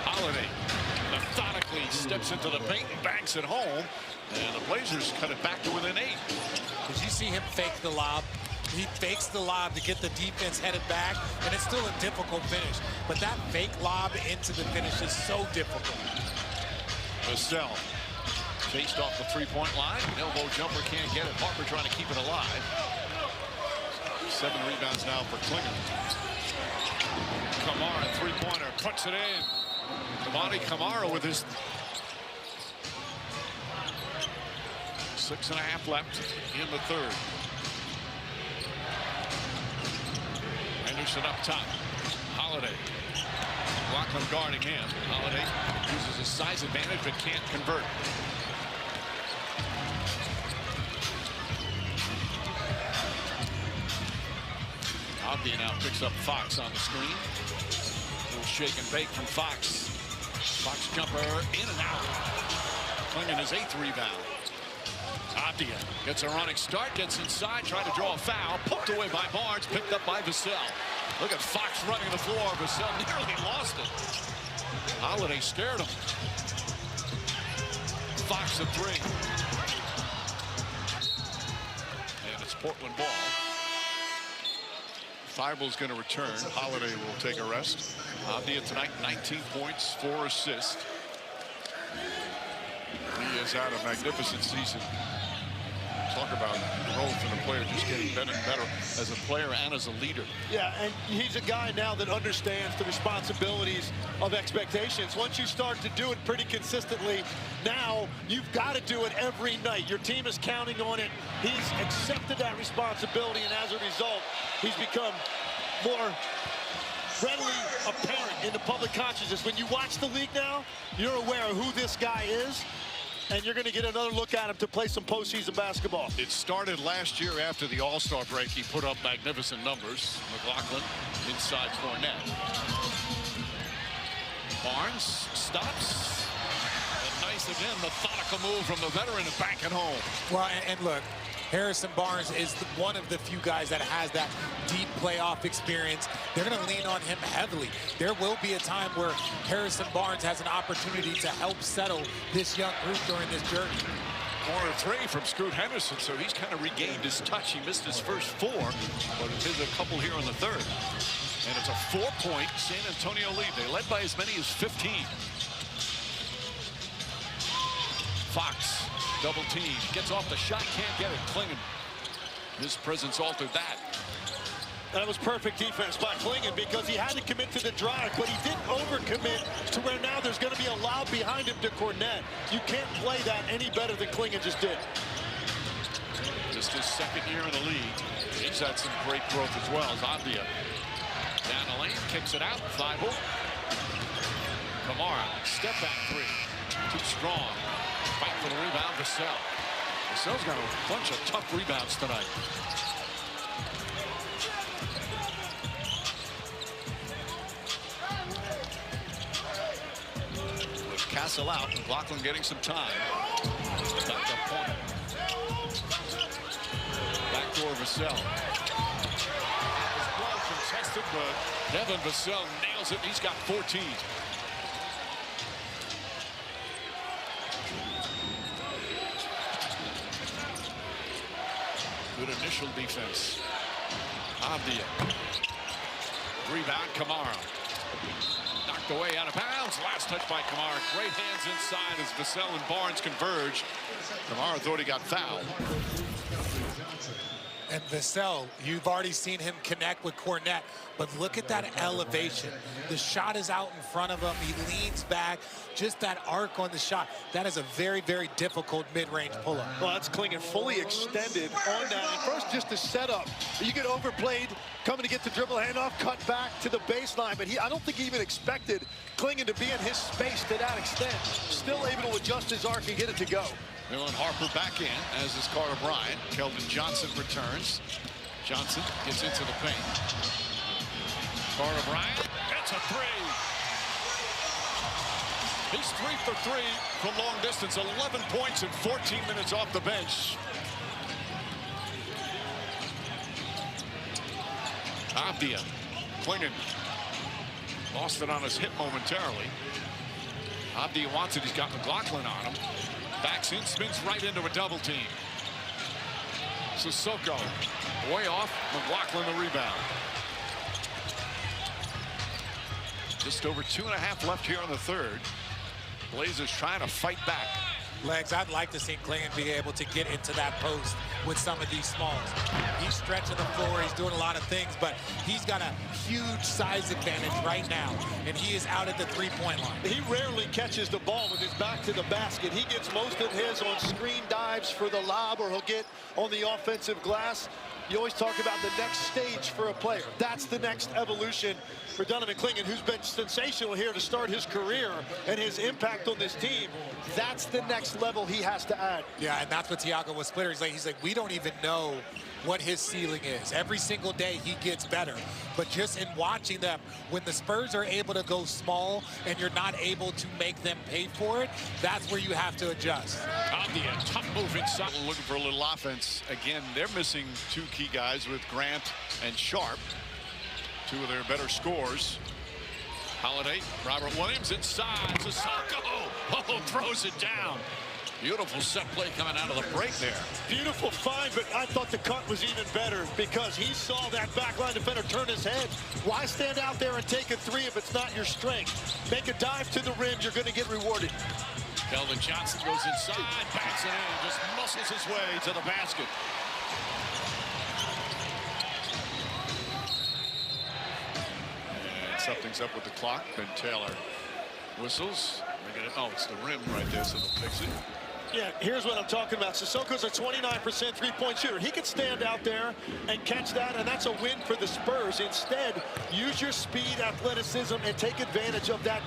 [SPEAKER 1] Holiday methodically steps into the paint and banks it home. And the Blazers cut it back to within 8.
[SPEAKER 3] Did you see him fake the lob? He fakes the lob to get the defense headed back, and it's still a difficult finish. But that fake lob into the finish is so difficult.
[SPEAKER 1] Vassell chased off the three-point line. Elbow jumper, can't get it. Harper trying to keep it alive. 7 rebounds now for Klinger. Kamara, three-pointer, puts it in. Kamani Kamara with his 6.5 left in the third. Henderson up top. Holiday. Rockland guarding him. Holiday uses his size advantage but can't convert. Abdia now picks up Fox on the screen. A little shake and bake from Fox. Fox jumper in and out. Klinger his 8th rebound. Abdia gets a running start, gets inside, trying to draw a foul. Poked away by Barnes, picked up by Vassell. Look at Fox running the floor. Vassell nearly lost it. Holiday scared him. Fox a 3. And it's Portland ball. Thibault's going to return. Holiday will take a rest. Abdia tonight, 19 points, 4 assists. He has had a magnificent season. Talk about growth and a player just getting better and better as a player and as a leader.
[SPEAKER 2] Yeah, and he's a guy now that understands the responsibilities of expectations. Once you start to do it pretty consistently, now you've got to do it every night. Your team is counting on it. He's accepted that responsibility, and as a result, he's become more readily apparent in the public consciousness. When you watch the league now, you're aware of who this guy is. and you're going to get another look at him to play some postseason basketball.
[SPEAKER 1] It started last year after the All-Star break. He put up magnificent numbers. McLaughlin inside Cornett. Barnes stops. A nice, again, methodical move from the veteran to bank it home.
[SPEAKER 3] Well, and look, Harrison Barnes is one of the few guys that has that deep playoff experience. They're going to lean on him heavily. There will be a time where Harrison Barnes has an opportunity to help settle this young group during this journey.
[SPEAKER 1] Corner three from Scoot Henderson, so he's kind of regained his touch. He missed his first 4, but there's a couple here in the third. And it's a 4-point San Antonio lead. They led by as many as 15. Fox, double team, gets off the shot, can't get it. Klingon, his presence altered that.
[SPEAKER 2] That was perfect defense by Klingon because he had to commit to the drive, but he didn't overcommit to where now there's going to be a lob behind him to Cornett. You can't play that any better than Klingon just did.
[SPEAKER 1] Just his second year in the league. He's had some great growth as well as Avdia. Down the lane, kicks it out. Thibault. Kamara, step back 3. Too strong. Fight for the rebound, Vassell. Vassell's got a bunch of tough rebounds tonight. With Castle out, McLaughlin getting some time. Back up point. Backdoor Vassell. Contested, but Devin Vassell nails it. He's got 14. Good initial defense. Avdia. Rebound, Kamara. Knocked away out of bounds. Last touch by Kamara. Great hands inside as Vassell and Barnes converge. Kamara thought he got fouled.
[SPEAKER 3] And Vassell, you've already seen him connect with Cornett, but look at that elevation. The shot is out in front of him. He leans back. Just that arc on the shot. That is a very, very difficult mid-range pull-up.
[SPEAKER 2] Well, that's Klingon fully extended on that. And first, just the setup. You get overplayed, coming to get the dribble handoff, cut back to the baseline. But I don't think he even expected Klingon to be in his space to that extent. Still able to adjust his arc and get it to go.
[SPEAKER 1] Dylan Harper back in, as is Carter Bryant. Keldon Johnson returns. Johnson gets into the paint. Carter Bryant gets a 3. He's 3 for 3 from long distance. 11 points in 14 minutes off the bench. Avdia. Klingon lost it on his hip momentarily. Avdia wants it. He's got McLaughlin on him. Backs in, spins right into a double team. Sissoko way off. McLaughlin the rebound. Just over 2.5 left here in the third. Blazers trying to fight back.
[SPEAKER 3] Legs, I'd like to see Klingon be able to get into that post with some of these smalls. He's stretching the floor, he's doing a lot of things, but he's got a huge size advantage right now, and he is out at the three-point line.
[SPEAKER 2] He rarely catches the ball with his back to the basket. He gets most of his on screen dives for the lob, or he'll get on the offensive glass. You always talk about the next stage for a player. That's the next evolution for Donovan Klingon, who's been sensational here to start his career, and his impact on this team. That's the next level he has to add.
[SPEAKER 3] Yeah, and that's what Tiago was splittering. He's like, we don't even know what his ceiling is. Every single day he gets better. But just in watching them, when the Spurs are able to go small and you're not able to make them pay for it, that's where you have to adjust.
[SPEAKER 1] Avdia, tough move inside. Looking for a little offense. Again, they're missing 2 key guys with Grant and Sharp. 2 of their better scores. Holiday, Robert Williams inside. Sissoko, throws it down. Beautiful set play coming out of the break there.
[SPEAKER 2] Beautiful find, but I thought the cut was even better because he saw that backline defender turn his head. Why stand out there and take a 3 if it's not your strength? Make a dive to the rim, you're going to get rewarded.
[SPEAKER 1] Keldon Johnson goes inside, backs it in, just muscles his way to the basket. And something's up with the clock. Ben Taylor whistles. Oh, it's the rim right there, so they'll fix it.
[SPEAKER 2] Yeah, here's what I'm talking about. Sissoko's a 29% three-point shooter. He could stand out there and catch that, and that's a win for the Spurs. Instead, use your speed, athleticism, and take advantage of that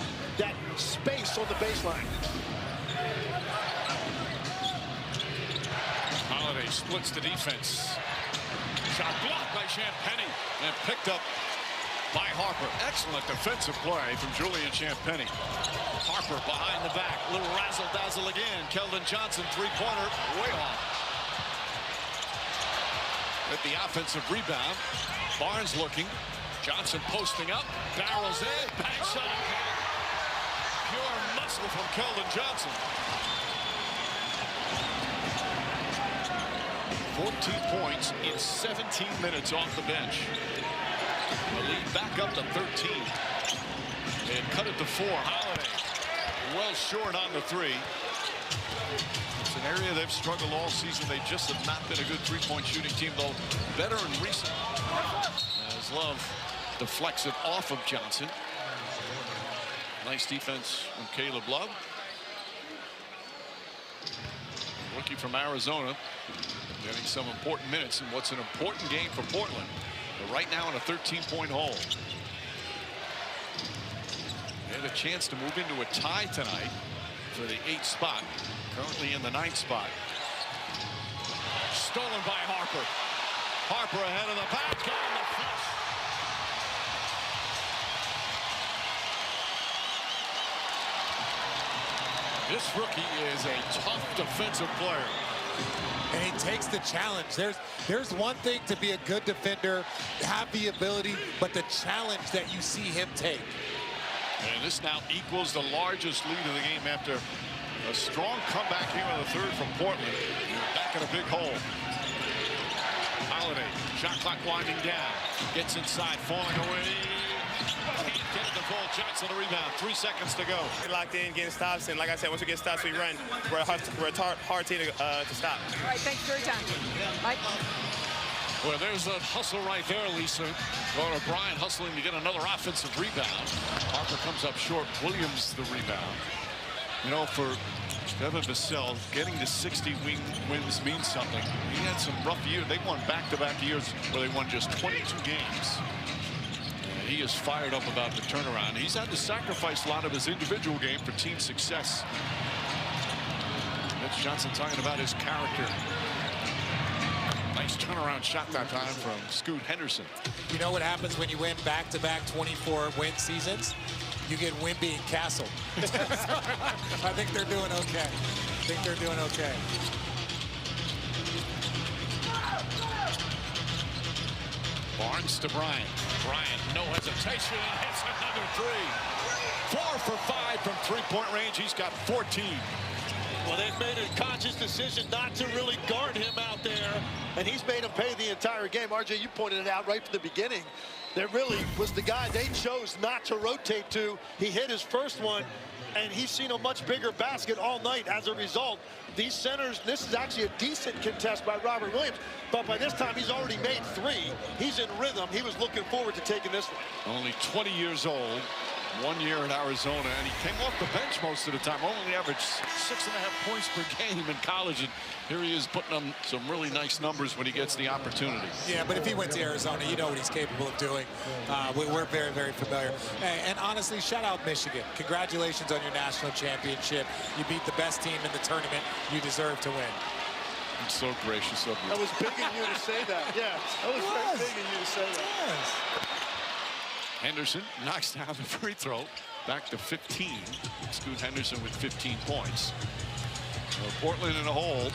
[SPEAKER 2] space on the baseline.
[SPEAKER 1] splits the defense. Shot blocked by Champagnie and picked up by Harper. Excellent defensive play from Julian Champagnie. Harper behind the back. Little razzle-dazzle again. Keldon Johnson, three-pointer, way off. With the offensive rebound. Barnes looking. Johnson posting up. Barrels in. Back shot. Pure muscle from Keldon Johnson. 14 points in 17 minutes off the bench. The lead back up to 13. And cut it to 4. Holiday well short on the three. It's an area they've struggled all season. They just have not been a good three-point shooting team, though better in recent. As Love deflects it off of Johnson. Nice defense from Caleb Love. Rookie from Arizona. Getting some important minutes in what's an important game for Portland. But right now in a 13-point hole. They had a chance to move into a tie tonight for the 8th spot. Currently in the 9th spot. Stolen by Harper. Harper ahead of the back. On the flush. This rookie is a tough defensive player.
[SPEAKER 3] And he takes the challenge. There's one thing to be a good defender, have the ability, but the challenge that you see him take.
[SPEAKER 1] And this now equals the largest lead of the game after a strong comeback here in the third from Portland. Back in a big hole. Holiday, shot clock winding down. Gets inside, falling away. Can't get it to fall. Johnson the rebound. 3 seconds to go.
[SPEAKER 6] We're locked in, getting stops, and like I said, once we get stops, we run. We're a hard team to stop.
[SPEAKER 4] All right, thanks for your time. Mike?
[SPEAKER 1] Well, there's that hustle right there, Lisa. O'Brien hustling to get another offensive rebound. Harper comes up short. Williams the rebound. You know, for Devin Vassell, getting to 60 wins means something. He had some rough years. They won back-to-back years where they won just 22 games. And he is fired up about the turnaround. He's had to sacrifice a lot of his individual game for team success. Mitch Johnson talking about his character. Nice turnaround shot that time from Scoot Henderson.
[SPEAKER 3] You know what happens when you win back-to-back 24-win seasons? You get Wimby and Castle. I think they're doing okay.
[SPEAKER 1] Barnes to Bryant. Bryant, no hesitation, and hits another three. 4 for 5 from three-point range. He's got 14.
[SPEAKER 2] Well, they've made a conscious decision not to really guard him out there, and he's made him pay the entire game. RJ, you pointed it out right from the beginning. That really was the guy they chose not to rotate to. He hit his first one, and he's seen a much bigger basket all night as a result. These centers, this is actually a decent contest by Robert Williams, but by this time he's already made 3. He's in rhythm. He was looking forward to taking this one.
[SPEAKER 1] Only 20 years old. 1 year in Arizona, and he came off the bench most of the time. Only averaged 6.5 points per game in college, and here he is putting on some really nice numbers when he gets the opportunity.
[SPEAKER 3] Yeah, but if he went to Arizona, you know what he's capable of doing. We're very, very familiar. And honestly, shout out Michigan. Congratulations on your national championship. You beat the best team in the tournament. You deserve to win.
[SPEAKER 1] I'm so gracious of you.
[SPEAKER 2] That was big of you to say that. Yeah, that was very big of you to say that.
[SPEAKER 3] Yes.
[SPEAKER 1] Henderson knocks down the free throw. Back to 15. Scoot Henderson with 15 points. Well, Portland in a hole.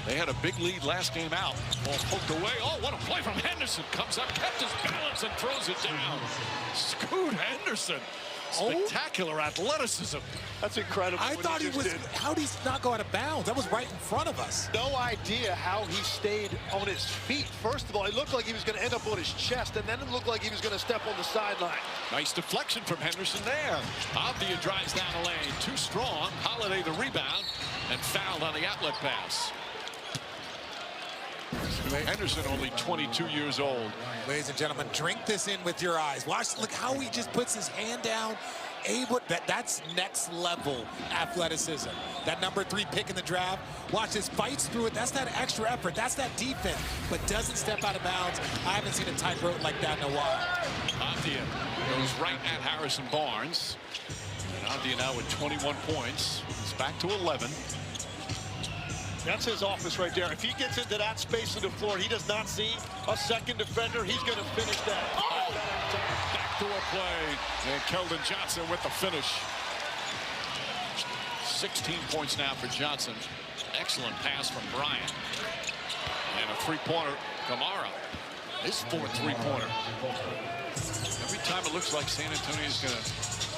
[SPEAKER 1] They had a big lead last game out. Ball poked away. Oh, what a play from Henderson. Comes up, kept his balance, and throws it down. Scoot Henderson. Spectacular athleticism.
[SPEAKER 2] That's incredible.
[SPEAKER 3] I thought he was, how'd he not go out of bounds? That was right in front of us.
[SPEAKER 2] No idea how he stayed on his feet. First of all, it looked like he was going to end up on his chest, and then it looked like he was going to step on the sideline.
[SPEAKER 1] Nice deflection from Henderson there. Avdia drives down the lane. Too strong. Holiday the rebound, and fouled on the outlet pass. Henderson only 22 years old.
[SPEAKER 3] Ladies and gentlemen, drink this in with your eyes. Watch, look how he just puts his hand down. That's next level athleticism. That number 3 pick in the draft. Watch this, fights through it. That's that extra effort. That's that defense, but doesn't step out of bounds. I haven't seen a tightrope like that in a while.
[SPEAKER 1] Avdia goes right at Harrison Barnes. And Avdia now with 21 points. It's back to 11.
[SPEAKER 2] That's his office right there. If he gets into that space of the floor, he does not see a second defender. He's going to finish that.
[SPEAKER 1] Oh! Backdoor play. And Keldon Johnson with the finish. 16 points now for Johnson. Excellent pass from Bryant. And a three-pointer, Kamara. His fourth three-pointer. Every time it looks like San Antonio is going to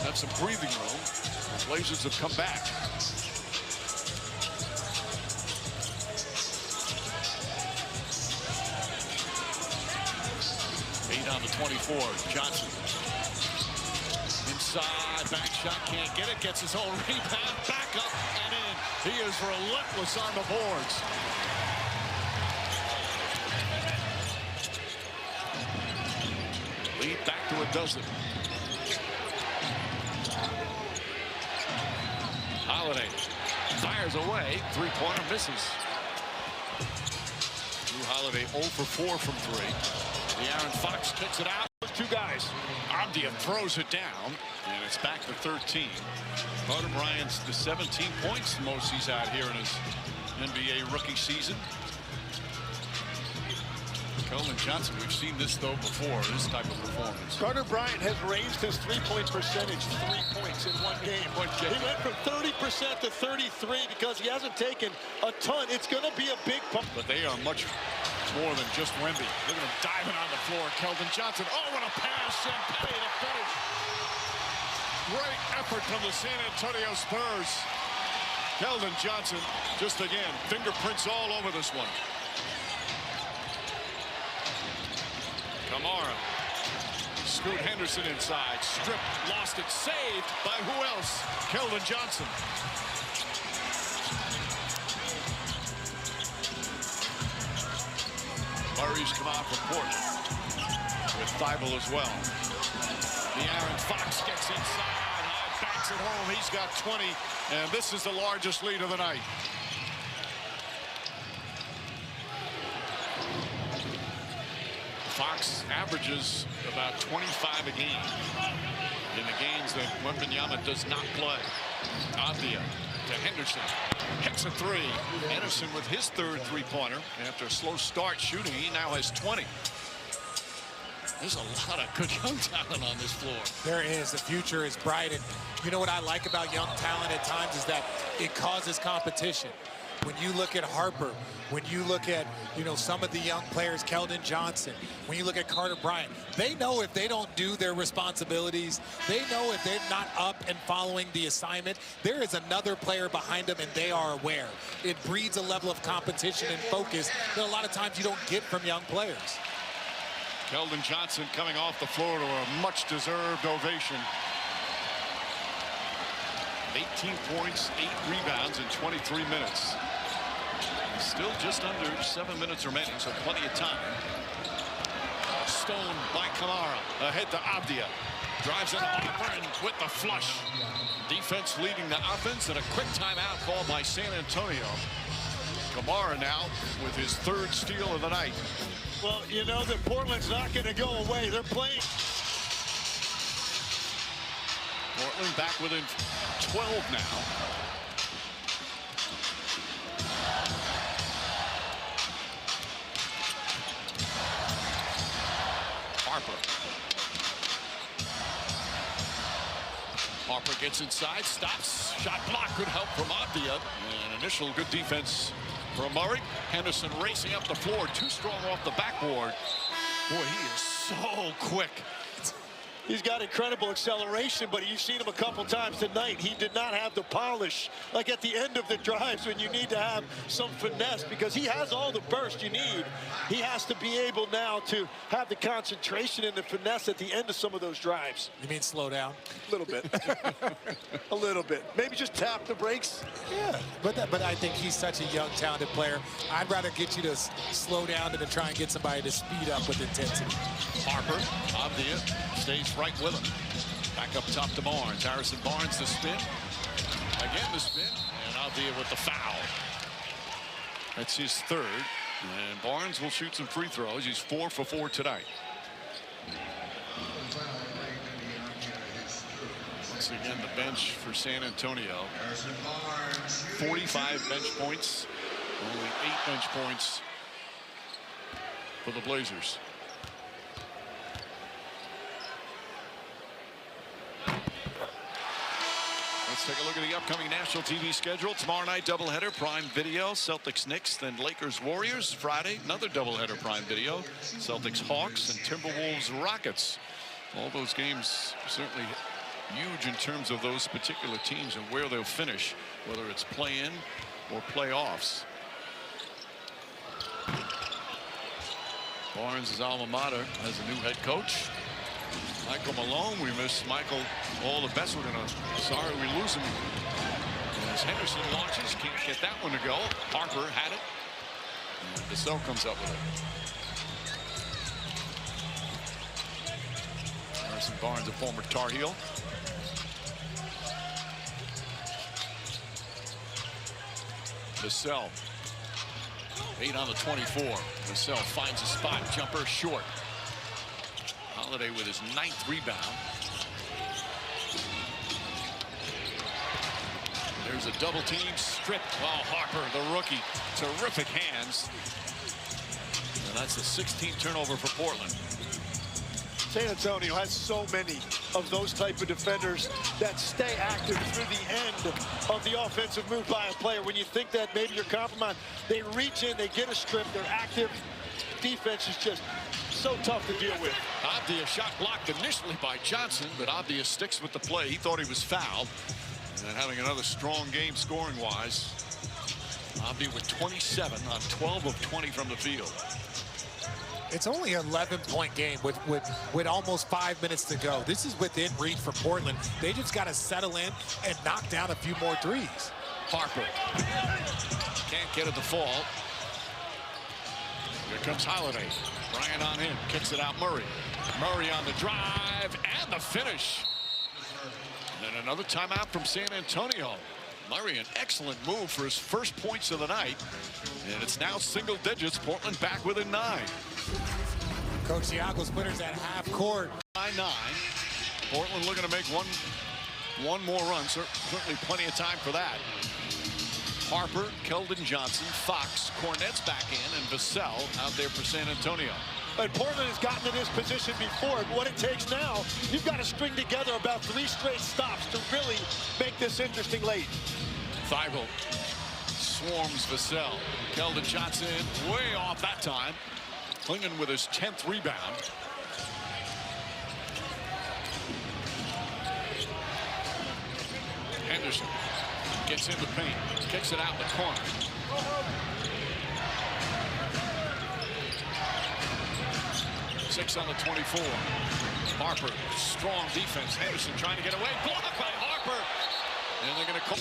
[SPEAKER 1] have some breathing room, the Blazers have come back. On the 24, Johnson. Inside, back shot, can't get it, gets his own rebound, back up and in. He is relentless on the boards. Lead back to a dozen. Holiday fires away, three-pointer misses. Drew Holiday 0 for 4 from 3. Aaron Fox kicks it out.
[SPEAKER 2] Those two guys.
[SPEAKER 1] Abdia throws it down, and it's back to 13. Carter Bryant's the 17 points, the most he's had here in his NBA rookie season. Keldon Johnson, we've seen this though before, this type of performance.
[SPEAKER 2] Carter Bryant has raised his three-point percentage 3 points in one game. He went from 30% to 33 because he hasn't taken a ton. It's going to be a big pump.
[SPEAKER 1] But they are much more than just Wemby. Look at him diving on the floor. Keldon Johnson. Oh, what a pass. Champagne to finish. Great effort from the San Antonio Spurs. Keldon Johnson, just again, fingerprints all over this one. Kamara. Scoot Henderson inside. Stripped, lost it, saved by who else? Keldon Johnson. Murray's come out from Portland with Thibault as well. The Aaron Fox gets inside, backs it home. He's got 20, and this is the largest lead of the night. Fox averages about 25 a game in the games that Wembanyama does not play. Abdia to Henderson. Hits a three. Henderson with his third three-pointer. After a slow start shooting, he now has 20. There's a lot of good young talent on this floor.
[SPEAKER 3] There is. The future is bright. And you know what I like about young talent at times is that it causes competition. When you look at Harper, when you look at, some of the young players, Keldon Johnson, when you look at Carter Bryant, they know if they don't do their responsibilities, they know if they're not up and following the assignment, there is another player behind them and they are aware. It breeds a level of competition and focus that a lot of times you don't get from young players.
[SPEAKER 1] Keldon Johnson coming off the floor to a much-deserved ovation. 18 points, 8 rebounds in 23 minutes. Still just under 7 minutes remaining, so plenty of time. Stoned by Kamara. Ahead to Abdia. Drives it over and with the flush. Defense leading the offense, and a quick timeout called by San Antonio. Kamara now with his third steal of the night.
[SPEAKER 2] Well, that Portland's not going to go away. They're playing.
[SPEAKER 1] Portland back within 12 now. Harper gets inside, stops, shot block, good help from Abdia. An initial good defense from Murray. Henderson racing up the floor, too strong off the backboard. Boy, he is so quick.
[SPEAKER 2] He's got incredible acceleration, but you've seen him a couple times tonight. He did not have the polish, like at the end of the drives when you need to have some finesse, because he has all the burst you need. He has to be able now to have the concentration and the finesse at the end of some of those drives.
[SPEAKER 3] You mean slow down?
[SPEAKER 2] A little bit. A little bit. Maybe just tap the brakes.
[SPEAKER 3] Yeah, but I think he's such a young, talented player. I'd rather get you to slow down than to try and get somebody to speed up with intensity.
[SPEAKER 1] Harper, Abdia stays right with him. Back up top to Barnes. Harrison Barnes the spin. Again the spin. And Abdia with the foul. That's his third. And Barnes will shoot some free throws. He's 4 for 4 tonight. Once again, the bench for San Antonio. 45 bench points Only 8 bench points for the Blazers. Let's take a look at the upcoming national TV schedule. Tomorrow night, doubleheader, Prime Video, Celtics-Knicks, then Lakers-Warriors. Friday, another doubleheader, Prime Video, Celtics-Hawks, and Timberwolves-Rockets. All those games certainly huge in terms of those particular teams and where they'll finish, whether it's play-in or playoffs. Barnes' alma mater has a new head coach. Michael Malone, we miss Michael all the best. Sorry we lose him. As Henderson launches, can't get that one to go. Harper had it. And Vassell comes up with it. Harrison Barnes, a former Tar Heel. Vassell, 8 on the 24. Vassell finds a spot, jumper short. Holiday with his 9th rebound. There's a double team strip. Oh, Harper, the rookie, terrific hands. And that's the 16th turnover for Portland.
[SPEAKER 2] San Antonio has so many of those type of defenders that stay active through the end of the offensive move by a player. When you think that maybe you're compromised, they reach in, they get a strip, they're active. Defense is just so tough to deal with.
[SPEAKER 1] Abdia shot blocked initially by Johnson, but Abdia sticks with the play. He thought he was fouled. And then having another strong game scoring-wise. Abdia with 27 on 12 of 20 from the field.
[SPEAKER 3] It's only an 11-point game with almost 5 minutes to go. This is within reach for Portland. They just got to settle in and knock down a few more threes.
[SPEAKER 1] Harper can't get it to fall. Here comes Holiday. Bryant on him, kicks it out. Murray on the drive and the finish. And then another timeout from San Antonio. Murray, an excellent move for his first points of the night. And it's now single digits. Portland back within 9.
[SPEAKER 3] Coach Thiago's winners at half court.
[SPEAKER 1] 9-9. Portland looking to make one more run. Certainly plenty of time for that. Harper, Keldon Johnson, Fox, Cornette's back in, and Vassell out there for San Antonio.
[SPEAKER 2] And Portland has gotten in this position before. And what it takes now, you've got to string together about 3 straight stops to really make this interesting late.
[SPEAKER 1] Thibault swarms Vassell. Keldon Johnson way off that time. Klingon with his 10th rebound. Henderson gets in the paint, kicks it out in the corner. Six on the 24. Harper, strong defense. Henderson trying to get away. Blocked by Harper. And they're going to call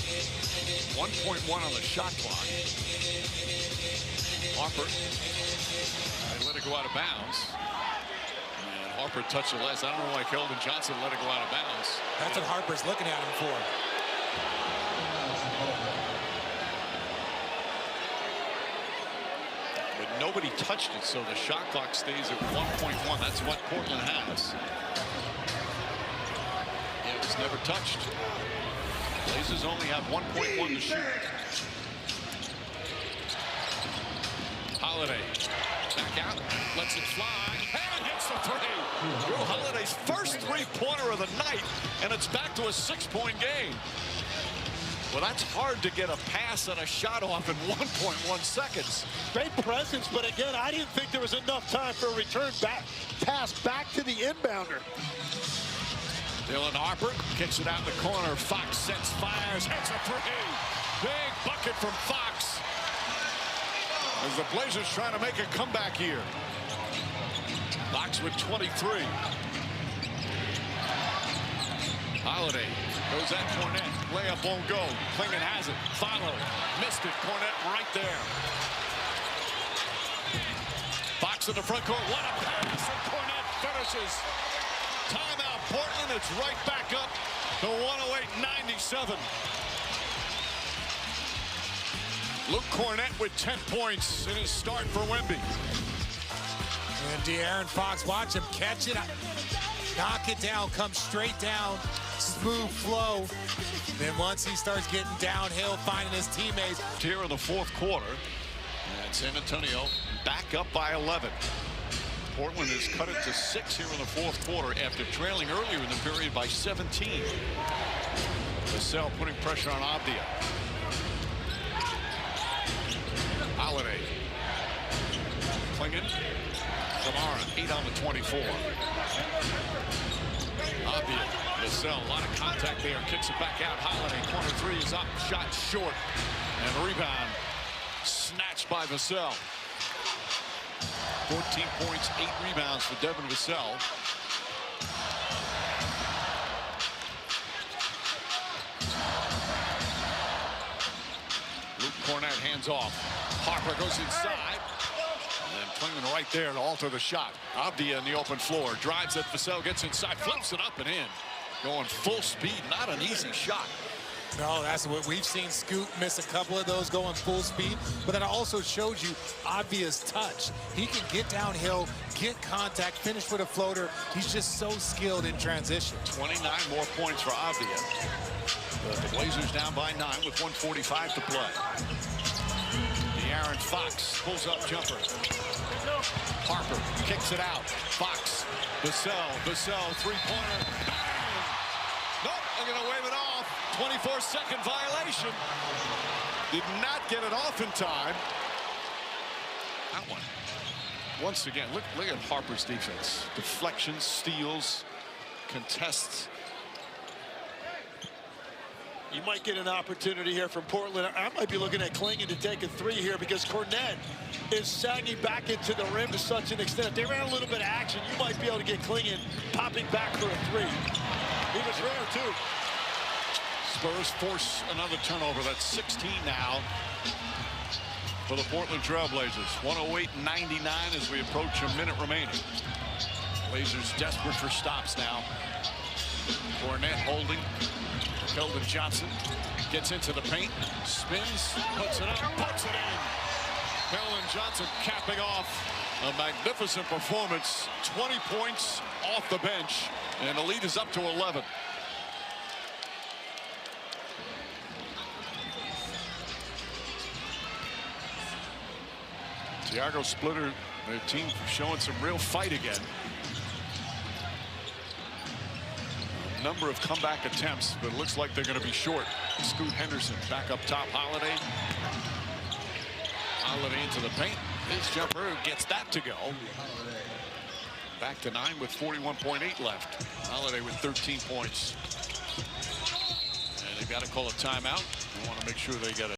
[SPEAKER 1] 1.1 on the shot clock. Harper, they let it go out of bounds. And Harper touched the last. I don't know why Keldon Johnson let it go out of bounds.
[SPEAKER 3] That's what Harper's looking at him for.
[SPEAKER 1] But nobody touched it, so the shot clock stays at 1.1. That's what Portland has. Yeah, it was never touched. Blazers only have 1.1 to shoot. Holiday back out, lets it fly, and hits the 3. Drew Holiday's first 3-pointer of the night, and it's back to a 6-point game. Well, that's hard to get a pass and a shot off in 1.1 seconds.
[SPEAKER 2] Great presence, but again, I didn't think there was enough time for a return pass back to the inbounder.
[SPEAKER 1] Dylan Harper kicks it out in the corner. Fox sets, fires, hits a 3. Big bucket from Fox. As the Blazers trying to make a comeback here. Fox with 23. Holiday goes at Cornette. Layup won't go. Klingon has it. Follow. Missed it. Cornette right there. Fox in the front court. What a pass. And Cornette finishes. Timeout Portland. It's right back up to 108-97. Luke Cornette with 10 points in his start for Wemby.
[SPEAKER 3] And De'Aaron Fox, watch him catch it. Knock it down, come straight down, smooth flow. Then once he starts getting downhill, finding his teammates.
[SPEAKER 1] Here in the fourth quarter, And San Antonio back up by 11. Portland has cut it to 6 here in the fourth quarter after trailing earlier in the period by 17. Vassell putting pressure on Avdia. Holiday. Klingen. Kamara 8 on the 24. Avdia. Vassell, a lot of contact there. Kicks it back out. Holiday. Corner three is up. Shot short. And rebound snatched by Vassell. 14 points, 8 rebounds for Devin Vassell. Luke Cornett hands off. Harper goes inside. And Klingman right there to alter the shot. Avdia in the open floor. Drives at Vassell, gets inside, flips it up and in. Going full speed, not an easy shot.
[SPEAKER 3] No, that's what we've seen. Scoot miss a couple of those going full speed, but that also shows you obvious touch. He can get downhill, get contact, finish with a floater. He's just so skilled in transition.
[SPEAKER 1] 29 more points for Avdia. The Blazers down by 9 with 1:45 to play. De'Aaron Fox pulls up jumper. Harper kicks it out. Fox, Vassell, three-pointer. Nope, they're going to wave it off. 24-second violation. Did not get it off in time. That one. Once again, look at Harper's defense. Deflections, steals, contests.
[SPEAKER 2] You might get an opportunity here from Portland. I might be looking at Klingen to take a three here because Cornett is sagging back into the rim to such an extent. If they ran a little bit of action, you might be able to get Klingen popping back for a three. He was rare, too.
[SPEAKER 1] Spurs force another turnover. That's 16 now for the Portland Trailblazers. 108-99 as we approach a minute remaining. Blazers desperate for stops now. Cornett holding. Keldon Johnson gets into the paint, spins, puts it up, puts it in. Keldon Johnson capping off a magnificent performance. 20 points off the bench, and the lead is up to 11. Thiago Splitter, their team showing some real fight again. Number of comeback attempts, but it looks like they're going to be short. Scoot Henderson back up top. Holiday into the paint. His jumper gets that to go. Back to 9 with 41.8 left. Holiday with 13 points. And they've got to call a timeout. They want to make sure they get a